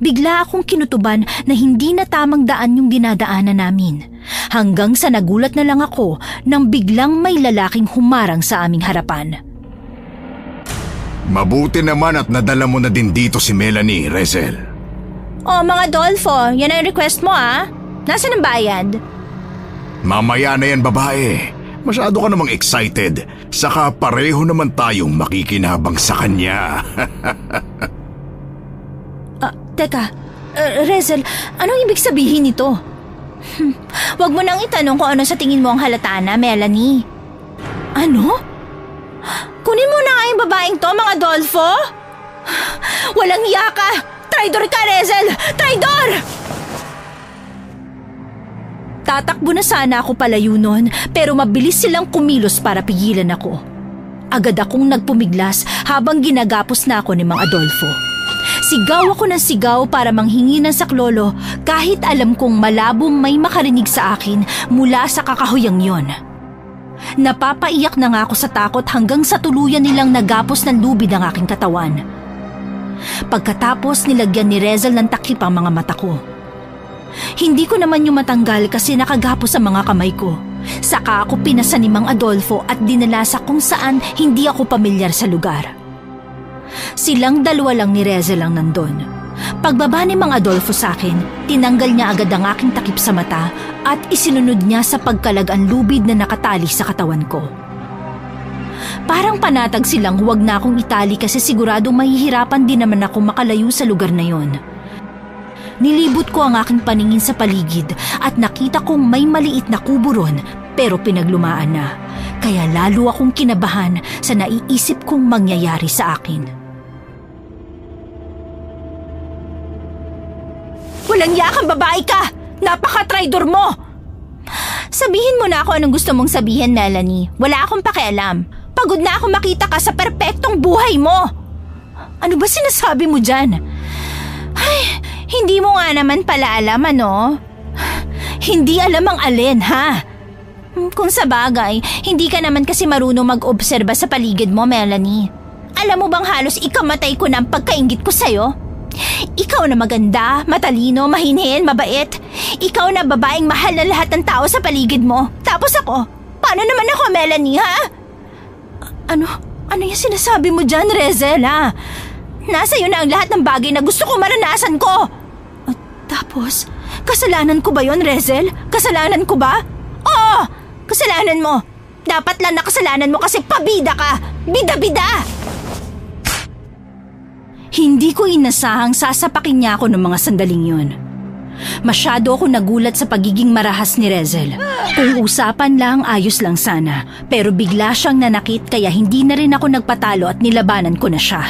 Bigla akong kinutuban na hindi na tamang daan yung dinadaanan namin hanggang sa nagulat na lang ako nang biglang may lalaking humarang sa aming harapan. Mabuti naman at nadala mo na din dito si Melanie, Rezel. Mga Adolfo, yan ang request mo Nasaan ang bayad? Mamaya na yan, babae. Masyado ka namang excited. Saka pareho naman tayong makikinabang sa kanya. Teka, Rezel, anong ibig sabihin nito? Huwag mo nang itanong kung ano sa tingin mo ang halata na, Melanie. Ano? Kunin mo na nga yung babaeng to, mga Adolfo! Walang hiya ka! Traidor ka, Rezel! Traidor! Tatakbo na sana ako palayo nun, pero mabilis silang kumilos para pigilan ako. Agad akong nagpumiglas habang ginagapos na ako ni Mang Adolfo. Sigaw ako ng sigaw para manghingi ng saklolo kahit alam kong malabong may makarinig sa akin mula sa kakahuyang yon. Napapaiyak na nga ako sa takot hanggang sa tuluyan nilang nagapos ng lubid ang aking katawan. Pagkatapos nilagyan ni Rezel ng takip ang mga mata ko. Hindi ko naman yung matanggal kasi nakagapos ang mga kamay ko. Saka ako pinasa ni Mang Adolfo at dinala sa kung saan hindi ako pamilyar sa lugar. Silang dalawa lang ni Rezel ang nandun. Pagbaba ni Mang Adolfo sa akin, tinanggal niya agad ang aking takip sa mata at isinunod niya sa pagkalag ang lubid na nakatali sa katawan ko. Parang panatag silang huwag na akong itali kasi siguradong mahihirapan din naman ako makalayo sa lugar na yon. Nilibot ko ang aking paningin sa paligid at nakita kong may maliit na kubo ron pero pinaglumaan na. Kaya lalo akong kinabahan sa naiisip kong mangyayari sa akin. Walang yakang babae ka! Napaka-traidor mo! Sabihin mo na ako anong gusto mong sabihin, Melanie. Wala akong pakialam. Pagod na ako makita ka sa perpektong buhay mo. Ano ba sinasabi mo dyan? Ay, hindi mo nga naman pala alam, ano? Hindi alam ang alin, ha? Kung sa bagay, hindi ka naman kasi marunong mag-obserba sa paligid mo, Melanie. Alam mo bang halos ikamatay ko na ang pagkaingit ko sa'yo? Ikaw na maganda, matalino, mahinhin, mabait. Ikaw na babaeng mahal na lahat ng tao sa paligid mo. Tapos ako, paano naman ako, Melanie, ha? Ano yung sinasabi mo dyan, Rezel, ha? Nasa iyo na ang lahat ng bagay na gusto ko maranasan ko. At tapos, kasalanan ko ba yon, Rezel? Kasalanan ko ba? Oo, kasalanan mo. Dapat lang na kasalanan mo kasi pabida ka. Bida-bida! Hindi ko inasahang sasapakin niya ako ng mga sandaling yun. Masyado ako nagulat sa pagiging marahas ni Rezel. Kung usapan lang, ayos lang sana. Pero bigla siyang nanakit kaya hindi na rin ako nagpatalo at nilabanan ko na siya.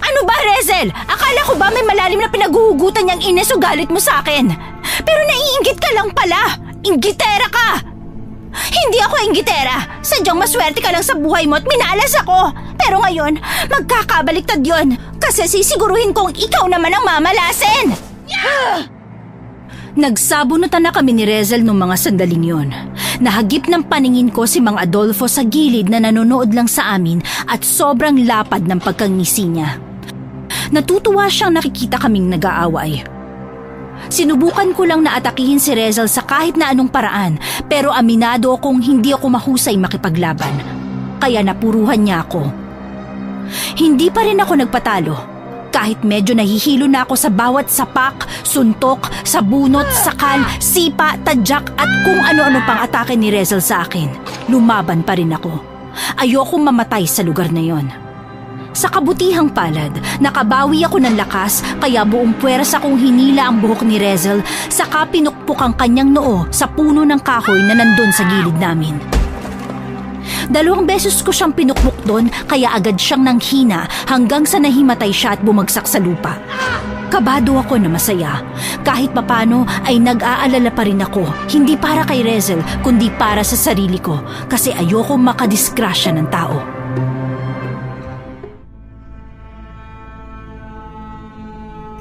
Ano ba, Rezel? Akala ko ba may malalim na pinaguhugutan niyang ines o galit mo sa akin? Pero naiinggit ka lang pala. Inggitera ka! Hindi ako inggitera. Sadyang maswerte ka lang sa buhay mo at minalas ako. Pero ngayon, magkakabaliktad yon. Kasi sisiguruhin kong ikaw naman ang mamalasin. Nagsabunutan na kami ni Rezel nung mga sandaling yon. Nahagip ng paningin ko si Mang Adolfo sa gilid na nanonood lang sa amin at sobrang lapad ng pagkangisi niya. Natutuwa siyang nakikita kaming nag-aaway. Sinubukan ko lang na atakihin si Rezel sa kahit na anong paraan pero aminado akong hindi ako mahusay makipaglaban. Kaya napuruhan niya ako. Hindi pa rin ako nagpatalo. Kahit medyo nahihilo na ako sa bawat sapak, suntok, sabunot, sakal, sipa, tadyak at kung ano-ano pang atake ni Rezel sa akin. Lumaban pa rin ako. Ayokong mamatay sa lugar na yon. Sa kabutihang palad, nakabawi ako ng lakas kaya buong puwersa kong hinila ang buhok ni Rezel saka pinukpok ang kanyang noo sa puno ng kahoy na nandun sa gilid namin. 2 beses ko siyang pinukpok doon kaya agad siyang nanghina hanggang sa nahimatay siya at bumagsak sa lupa. Kabado ako na masaya. Kahit papano ay nag-aalala pa rin ako, hindi para kay Rezel kundi para sa sarili ko kasi ayoko makadisgrasya ng tao.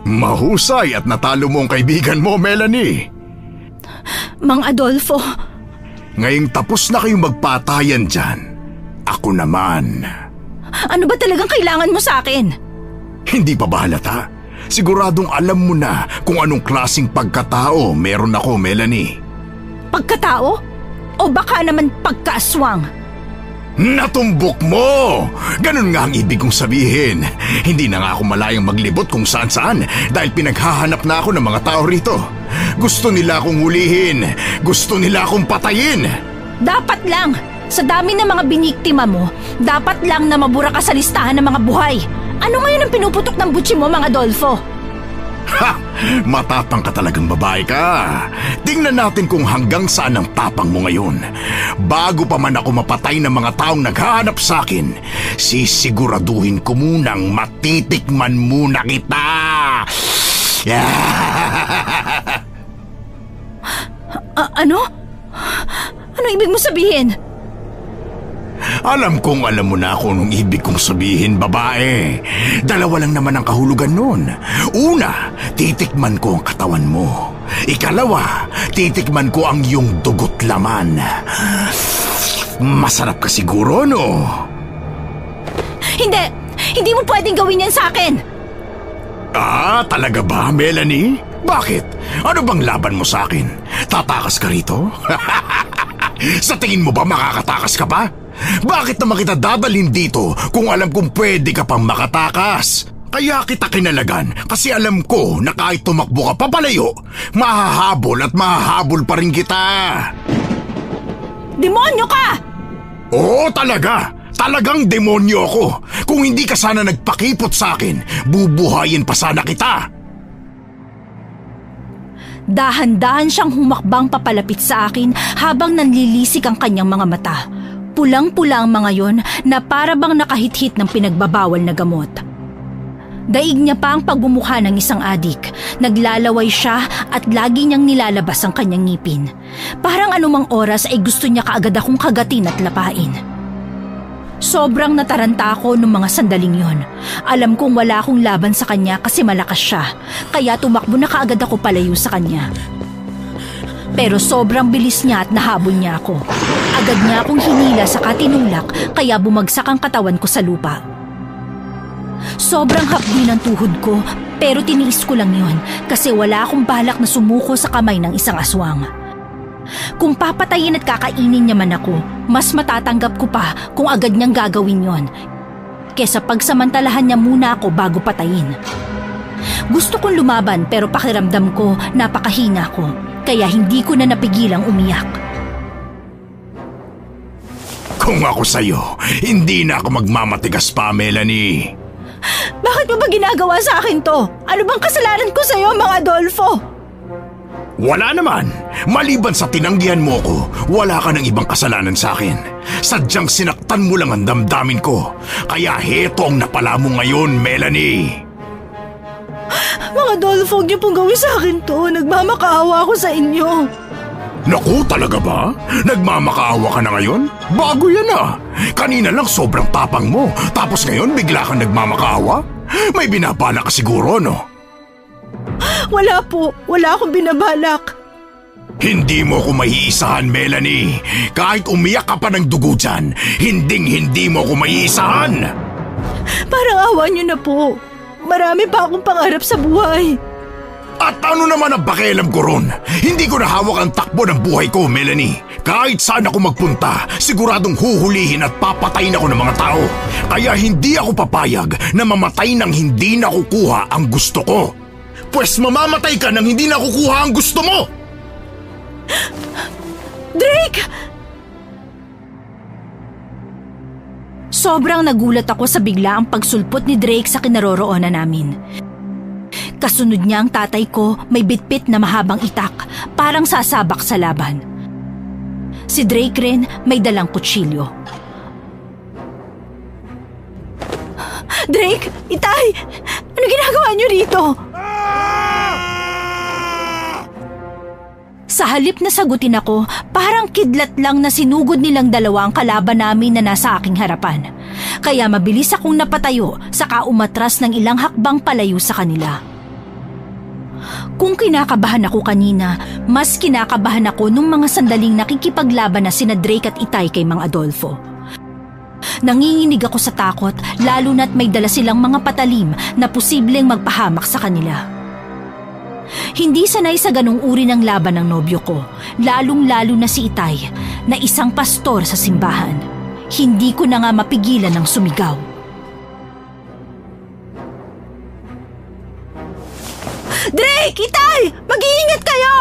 Mahusay at natalo mo ang kaibigan mo, Melanie. Mang Adolfo. Ngayong tapos na kayong magpatayan dyan. Ako naman. Ano ba talagang kailangan mo sa akin? Hindi pa ba halata? Siguradong alam mo na kung anong klaseng pagkatao meron ako, Melanie. Pagkatao? O baka naman pagkaaswang? Natumbok mo! Ganun nga ang ibig kong sabihin. Hindi na nga ako malayang maglibot kung saan-saan dahil pinaghahanap na ako ng mga tao rito. Gusto nila akong hulihin. Gusto nila akong patayin. Dapat lang. Sa dami ng mga biniktima mo, dapat lang na mabura ka sa listahan ng mga buhay. Ano ngayon ang pinuputok ng butsi mo, Mang Adolfo? Ha! Matapang ka talagang babae ka. Tingnan natin kung hanggang saan ang tapang mo ngayon. Bago pa man ako mapatay ng mga taong naghahanap sa akin, sisiguraduhin ko munang matitikman muna kita. Ano? Ano ibig mo sabihin? Alam kong alam mo na kung anong ibig kong sabihin, babae. Dalawa lang naman ang kahulugan nun. Una, titikman ko ang katawan mo. Ikalawa, titikman ko ang iyong dugot laman. Masarap ka siguro, no? Hindi! Hindi mo pwedeng gawin yan sa akin! Talaga ba, Melanie? Bakit? Ano bang laban mo sa akin? Tatakas ka rito? Sa tingin mo ba makakatakas ka pa? Bakit naman kita dadalhin dito kung alam kong pwede ka pang makatakas? Kaya kita kinalagan kasi alam ko na kahit tumakbo ka papalayo, mahahabol at mahahabol pa rin kita. Demonyo ka! Oo, talaga. Talagang demonyo ako. Kung hindi ka sana nagpakipot sa akin, bubuhayin pa sana kita. Dahan-dahan siyang humakbang papalapit sa akin habang nanlilisik ang kanyang mga mata. Pulang-pula ang mga yon na para bang nakahit-hit ng pinagbabawal na gamot. Daig niya pa ang pagbumukha ng isang adik. Naglalaway siya at lagi niyang nilalabas ang kanyang ngipin. Parang anumang oras ay gusto niya kaagad akong kagatin at lapain. Sobrang nataranta ako nung mga sandaling yon. Alam kong wala akong laban sa kanya kasi malakas siya, kaya tumakbo na kaagad ako palayo sa kanya. Pero sobrang bilis niya at nahabol niya ako. Agad niya akong hinila sa katinulak kaya bumagsak ang katawan ko sa lupa. Sobrang hapdi ng tuhod ko pero tiniis ko lang yon kasi wala akong balak na sumuko sa kamay ng isang aswang. Kung papatayin at kakainin niya man ako, mas matatanggap ko pa kung agad niyang gagawin yon kesa pagsamantalahan niya muna ako bago patayin. Gusto kong lumaban pero pakiramdam ko napakahina ko kaya hindi ko na napigilang umiyak. Kung ako sa'yo, hindi na ako magmamatigas pa, Melanie. Bakit mo ba ginagawa sa akin to? Ano bang kasalanan ko sa'yo, Mang Adolfo? Wala naman. Maliban sa tinanggihan mo ko, wala ka ng ibang kasalanan sa akin. Sadyang sinaktan mo lang ang damdamin ko. Kaya heto ang napala mo ngayon, Melanie. Mang Adolfo, huwag niyo pong gawin sa akin to. Nagmamakaawa ako sa inyo. Naku, talaga ba? Nagmamakaawa ka na ngayon? Bago yan ah. Kanina lang sobrang tapang mo, tapos ngayon bigla kang nagmamakaawa? May binabala ka siguro, no? Wala po. Wala akong binabalak. Hindi mo ko maiisahan, Melanie. Kahit umiyak ka pa ng dugo dyan, hindi mo ko maiisahan. Parang awa niyo na po. Marami pa akong pangarap sa buhay. At ano naman ang pakialam ko ron? Hindi ko nahawak ang takbo ng buhay ko, Melanie. Kahit saan ako magpunta, siguradong huhulihin at papatayin ako ng mga tao. Kaya hindi ako papayag na mamatay nang hindi nakukuha ang gusto ko. Pwes mamamatay ka nang hindi nakukuha ang gusto mo! Drake! Sobrang nagulat ako sa biglaang pagsulpot ni Drake sa kinaroroonan namin. Kasunod niya ang tatay ko may bitbit na mahabang itak, parang sasabak sa laban. Si Drake rin may dalang kutsilyo. Drake! Itay! Ano ginagawa niyo rito? Sa halip na sagutin ako, parang kidlat lang na sinugod nilang dalawa ang kalaban namin na nasa aking harapan. Kaya mabilis akong napatayo saka umatras ng ilang hakbang palayo sa kanila. Kung kinakabahan ako kanina, mas kinakabahan ako nung mga sandaling nakikipaglaban na sina Drake at Itay kay Mang Adolfo. Nanginginig ako sa takot lalo na't may dala silang mga patalim na posibleng magpahamak sa kanila. Hindi sanay sa ganong uri ng laban ng nobyo ko, lalong-lalo na si Itay na isang pastor sa simbahan. Hindi ko na nga mapigilan ng sumigaw. Drake! Itay! Mag-iingat kayo!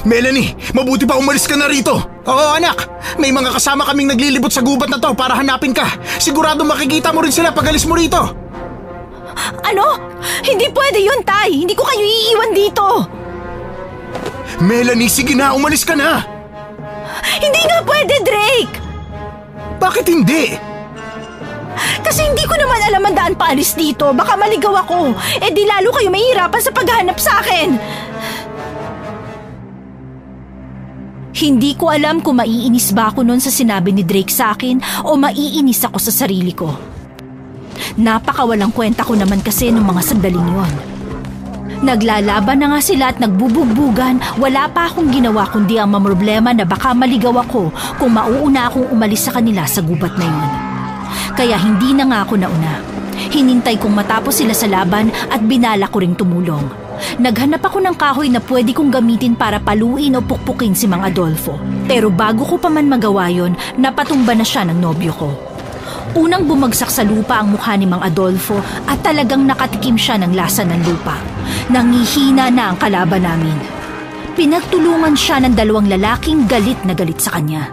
Melanie, mabuti pa umalis ka na rito. Oo anak, may mga kasama kaming naglilibot sa gubat na to para hanapin ka. Sigurado makikita mo rin sila pag alis mo rito. Ano? Hindi pwede yun, Tay! Hindi ko kayo iiwan dito! Melanie, sige na, umalis ka na! Hindi nga pwede, Drake! Bakit hindi? Kasi hindi ko naman alam ang daan paalis dito. Baka maligaw ako. Di lalo kayo mahihirapan sa paghahanap sa akin. Hindi ko alam kung maiinis ba ako noon sa sinabi ni Drake sa akin o maiinis ako sa sarili ko. Napakawalang kwenta ko naman kasi ng mga sandaling yon. Naglalaban na nga sila at nagbubugbugan, wala pa akong ginawa kundi ang mamroblema na baka maligaw ako kung mauuna akong umalis sa kanila sa gubat na yon. Kaya hindi na nga ako nauna. Hinintay kong matapos sila sa laban at binala ko ring tumulong. Naghanap ako ng kahoy na pwede kong gamitin para paluin o pukpukin si Mang Adolfo. Pero bago ko pa man magawa yon, napatumba na siya ng nobyo ko. Unang bumagsak sa lupa ang mukha ni Mang Adolfo at talagang nakatikim siya ng lasa ng lupa. Nangihina na ang kalaban namin. Pinagtulungan siya ng dalawang lalaking galit na galit sa kanya.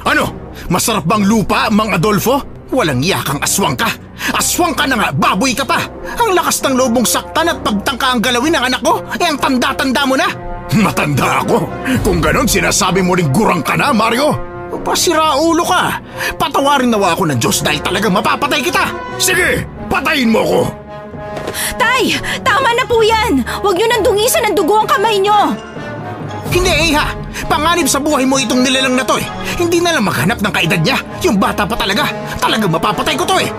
Ano? Masarap bang lupa, Mang Adolfo? Walang yakang aswang ka. Aswang ka na nga, baboy ka pa. Ang lakas ng loob mong saktan at pagtangka ang galawin ng anak ko, ang tanda-tanda mo na. Matanda ako. Kung ganon, sinasabi mo ring gurang ka na, Mario. Pasira ulo ka. Patawarin nawa ako ng Diyos dahil talagang mapapatay kita. Sige, patayin mo ko. Tay! Tama na po yan! Huwag niyo nang dungisan ng dugo ang kamay niyo! Hindi, Iha. Panganib sa buhay mo itong nilalang na to eh. Hindi na lang maghanap ng kaedad niya. Yung bata pa talaga. Talagang mapapatay ko to eh.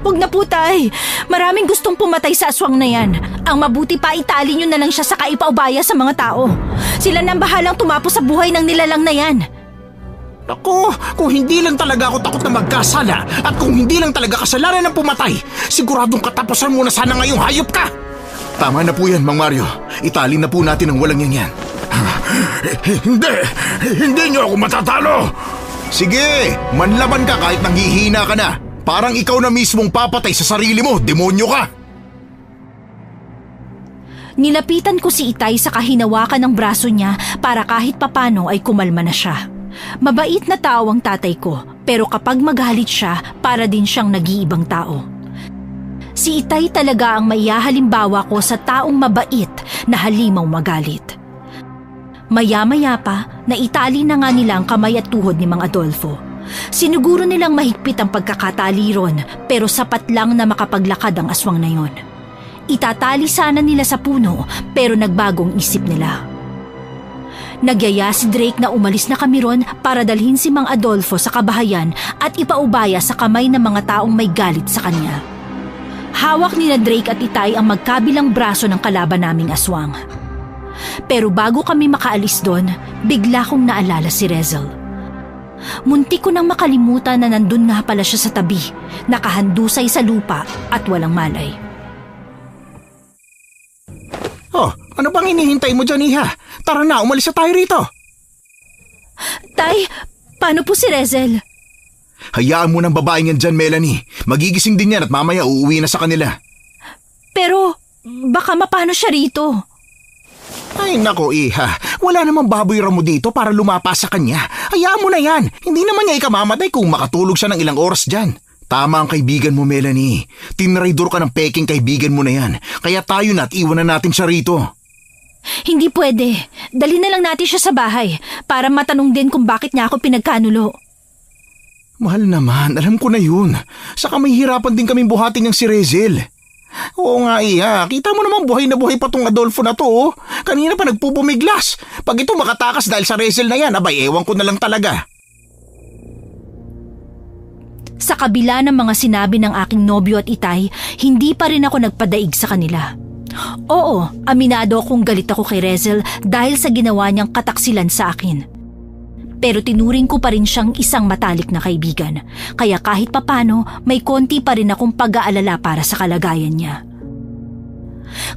Huwag na po, Tay. Maraming gustong pumatay sa aswang na yan. Ang mabuti pa, itali niyo na lang siya sa kaipaubaya sa mga tao. Sila nang bahalang tumapos sa buhay ng nilalang na yan. Naku, kung hindi lang talaga ako takot na magkasala at kung hindi lang talaga kasalanan ng pumatay, siguradong katapusan mo na sana ngayong hayop ka. Tama na po yan, Mang Mario. Itali na po natin ang walang yan. Hindi niyo ako matatalo. Sige, manlaban ka kahit nanghihina ka na. Parang ikaw na mismong papatay sa sarili mo, demonyo ka. Nilapitan ko si Itay sa kahinawakan ng braso niya para kahit papano ay kumalma na siya. Mabait na tao ang tatay ko, pero kapag magalit siya, para din siyang nag-iibang tao. Si Itay talaga ang maihahalimbawa ko sa taong mabait na halimaw magalit. Maya-maya pa, naitali na nga nila ang kamay at tuhod ni Mang Adolfo. Siniguro nilang mahigpit ang pagkakatali ron, pero sapat lang na makapaglakad ang aswang na yon. Itatali sana nila sa puno, pero nagbagong isip nila. Nagyaya si Drake na umalis na kami ron para dalhin si Mang Adolfo sa kabahayan at ipaubaya sa kamay ng mga taong may galit sa kanya. Hawak ni na Drake at Itay ang magkabilang braso ng kalaban naming aswang. Pero bago kami makaalis doon, bigla kong naalala si Rezel. Muntik ko nang makalimutan na nandun nga pala siya sa tabi, nakahandusay sa lupa at walang malay. Oh, ano bang hinihintay mo dyan, Iha? Tara na, umalis na tayo rito. Tay, paano po si Rezel? Hayaan mo ng babaeng yan dyan, Melanie. Magigising din yan at mamaya uuwi na sa kanila. Pero baka mapano siya rito. Ay nako, Iha. Wala namang baboy ramo dito para lumapas sa kanya. Hayaan mo na yan. Hindi naman niya ikamamatay kung makatulog siya ng ilang oras dyan. Tama ang kaibigan mo, Melanie. Tinraidor ka ng peking kaibigan mo na yan. Kaya tayo na at iwan na natin siya rito. Hindi pwede. Dali na lang natin siya sa bahay para matanong din kung bakit niya ako pinagkanulo. Mahal naman, alam ko na yun. Saka may hirapan din kaming buhatin ng si Rezel. Oo nga, Iha. Kita mo naman buhay na buhay pa tong Adolfo na to. Oh. Kanina pa nagpupumiglas. Pag ito makatakas dahil sa Rezel na yan, abay ewan ko na lang talaga. Sa kabila ng mga sinabi ng aking nobyo at Itay, hindi pa rin ako nagpadaig sa kanila. Oo, aminado akong galit ako kay Rezel dahil sa ginawa niyang kataksilan sa akin. Pero tinuring ko pa rin siyang isang matalik na kaibigan, kaya kahit papano may konti pa rin akong pag-aalala para sa kalagayan niya.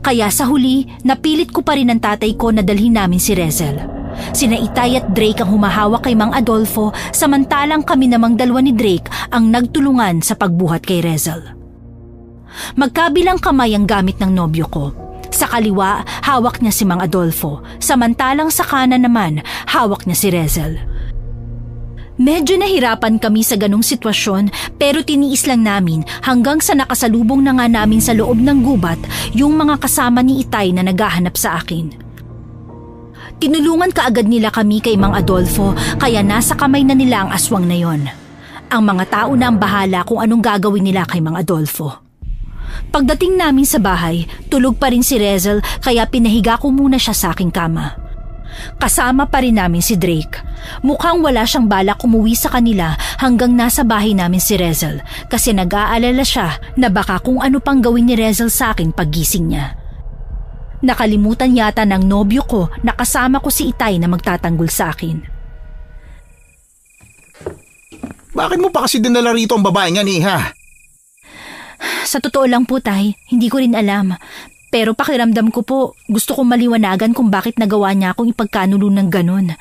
Kaya sa huli, napilit ko pa rin ang tatay ko na dalhin namin si Rezel. Sina Itay at Drake ang humahawak kay Mang Adolfo, samantalang kami namang dalawa ni Drake ang nagtulungan sa pagbuhat kay Rezel. Magkabilang kamay ang gamit ng nobyo ko. Sa kaliwa, hawak niya si Mang Adolfo, samantalang sa kanan naman, hawak niya si Rezel. Medyo nahirapan kami sa ganong sitwasyon pero tiniis lang namin hanggang sa nakasalubong na nga namin sa loob ng gubat yung mga kasama ni Itay na naghahanap sa akin. Tinulungan kaagad nila kami kay Mang Adolfo kaya nasa kamay na nila ang aswang na yon. Ang mga tao na ang bahala kung anong gagawin nila kay Mang Adolfo. Pagdating namin sa bahay, tulog pa rin si Rezel kaya pinahiga ko muna siya sa aking kama. Kasama pa rin namin si Drake. Mukhang wala siyang balak umuwi sa kanila hanggang nasa bahay namin si Rezel kasi nag-aalala siya na baka kung ano pang gawin ni Rezel sa akin paggising niya. Nakalimutan yata ng nobyo ko na kasama ko si Itay na magtatanggol sa akin. Bakit mo pa kasi dinala rito ang babae nga ni ha? Sa totoo lang po, Tay, hindi ko rin alam. Pero pakiramdam ko po, gusto kong maliwanagan kung bakit nagawa niya akong ipagkanulo ng ganon.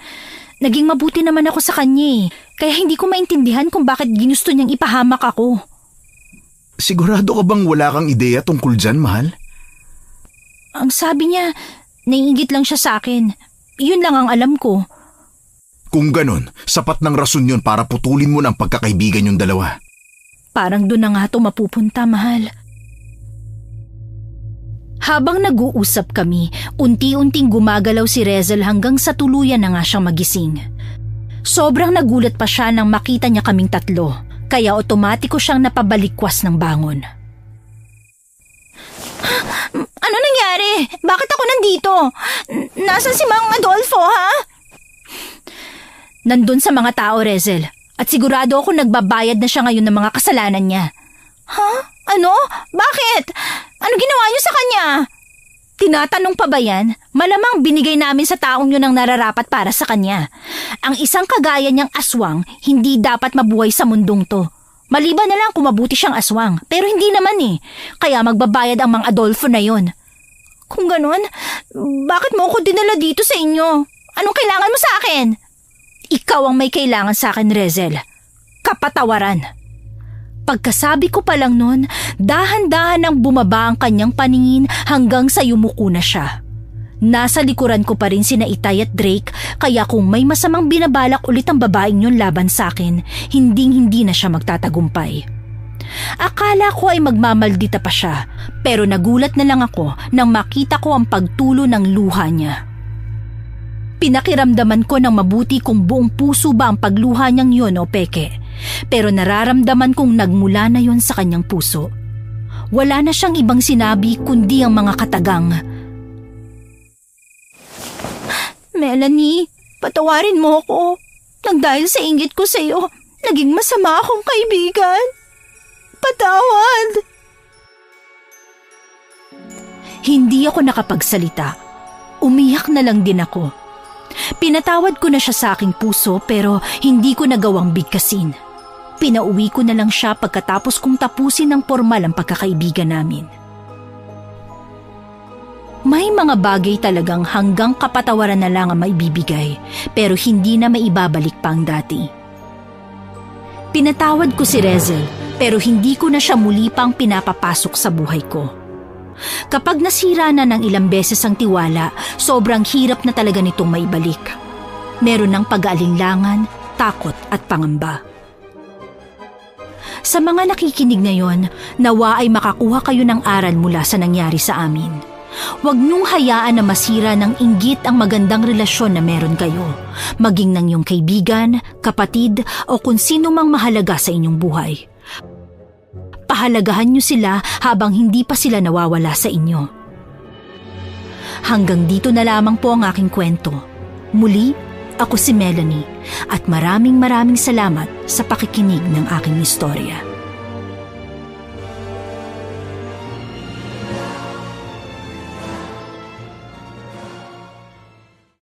Naging mabuti naman ako sa kanya kaya hindi ko maintindihan kung bakit ginusto niyang ipahamak ako. Sigurado ka bang wala kang ideya tungkol dyan, mahal? Ang sabi niya, naiingit lang siya sa akin. Yun lang ang alam ko. Kung ganon, sapat ng rason yun para putulin mo ng pagkakaibigan yung dalawa. Parang doon na nga ito mapupunta, mahal. Habang nag-uusap kami, unti-unting gumagalaw si Rezel hanggang sa tuluyan na nga siyang magising. Sobrang nagulat pa siya nang makita niya kaming tatlo, kaya otomatiko siyang napabalikwas ng bangon. Ano nangyari? Bakit ako nandito? Nasaan si Mang Adolfo, ha? Nandun sa mga tao, Rezel. At sigurado ako nagbabayad na siya ngayon ng mga kasalanan niya. Ha? Ano? Bakit? Ano ginawa niyo sa kanya? Tinatanong pa ba yan? Malamang binigay namin sa taong yun ang nararapat para sa kanya. Ang isang kagaya niyang aswang, hindi dapat mabuhay sa mundong to. Maliban na lang kung mabuti siyang aswang, pero hindi naman Kaya magbabayad ang Mang Adolfo na yon. Kung ganon, bakit mo ako dinala dito sa inyo? Anong kailangan mo sa akin? Ikaw ang may kailangan sa akin, Rezel. Kapatawaran. Pagkasabi ko pa lang nun, dahan-dahan ang bumaba ang kanyang paningin hanggang sa yumuko na siya. Nasa likuran ko pa rin sina Itay at Drake kaya kung may masamang binabalak ulit ang babaeng yun laban sa akin, hinding-hindi na siya magtatagumpay. Akala ko ay magmamaldita pa siya pero nagulat na lang ako nang makita ko ang pagtulo ng luha niya. Pinakiramdaman ko ng mabuti kung buong puso ba ang pagluha niyang yun o peke. Pero nararamdaman kong nagmula na yon sa kanyang puso. Wala na siyang ibang sinabi kundi ang mga katagang, Melanie, patawarin mo ako. Nang dahil sa inggit ko sa iyo, naging masama akong kaibigan. Patawad. Hindi ako nakapagsalita. Umiyak na lang din ako. Pinatawad ko na siya sa aking puso pero hindi ko nagawang bigkasin. Pinauwi ko na lang siya pagkatapos kong tapusin ng formal ang pagkakaibigan namin. May mga bagay talagang hanggang kapatawaran na lang ang maibibigay pero hindi na maibabalik pa ang dati. Pinatawad ko si Rezel pero hindi ko na siya muli pang pinapapasok sa buhay ko. Kapag nasira na ng ilang beses ang tiwala, sobrang hirap na talaga nitong maibalik. Meron ng pag-aalinlangan, takot at pangamba. Sa mga nakikinig ngayon, nawa ay makakuha kayo ng aral mula sa nangyari sa amin. Huwag niyong hayaan na masira ng inggit ang magandang relasyon na meron kayo, maging ng iyong kaibigan, kapatid o kung sino mang mahalaga sa inyong buhay. Pahalagahan niyo sila habang hindi pa sila nawawala sa inyo. Hanggang dito na lamang po ang aking kwento. Muli, ako si Melanie at maraming salamat sa pakikinig ng aking istorya.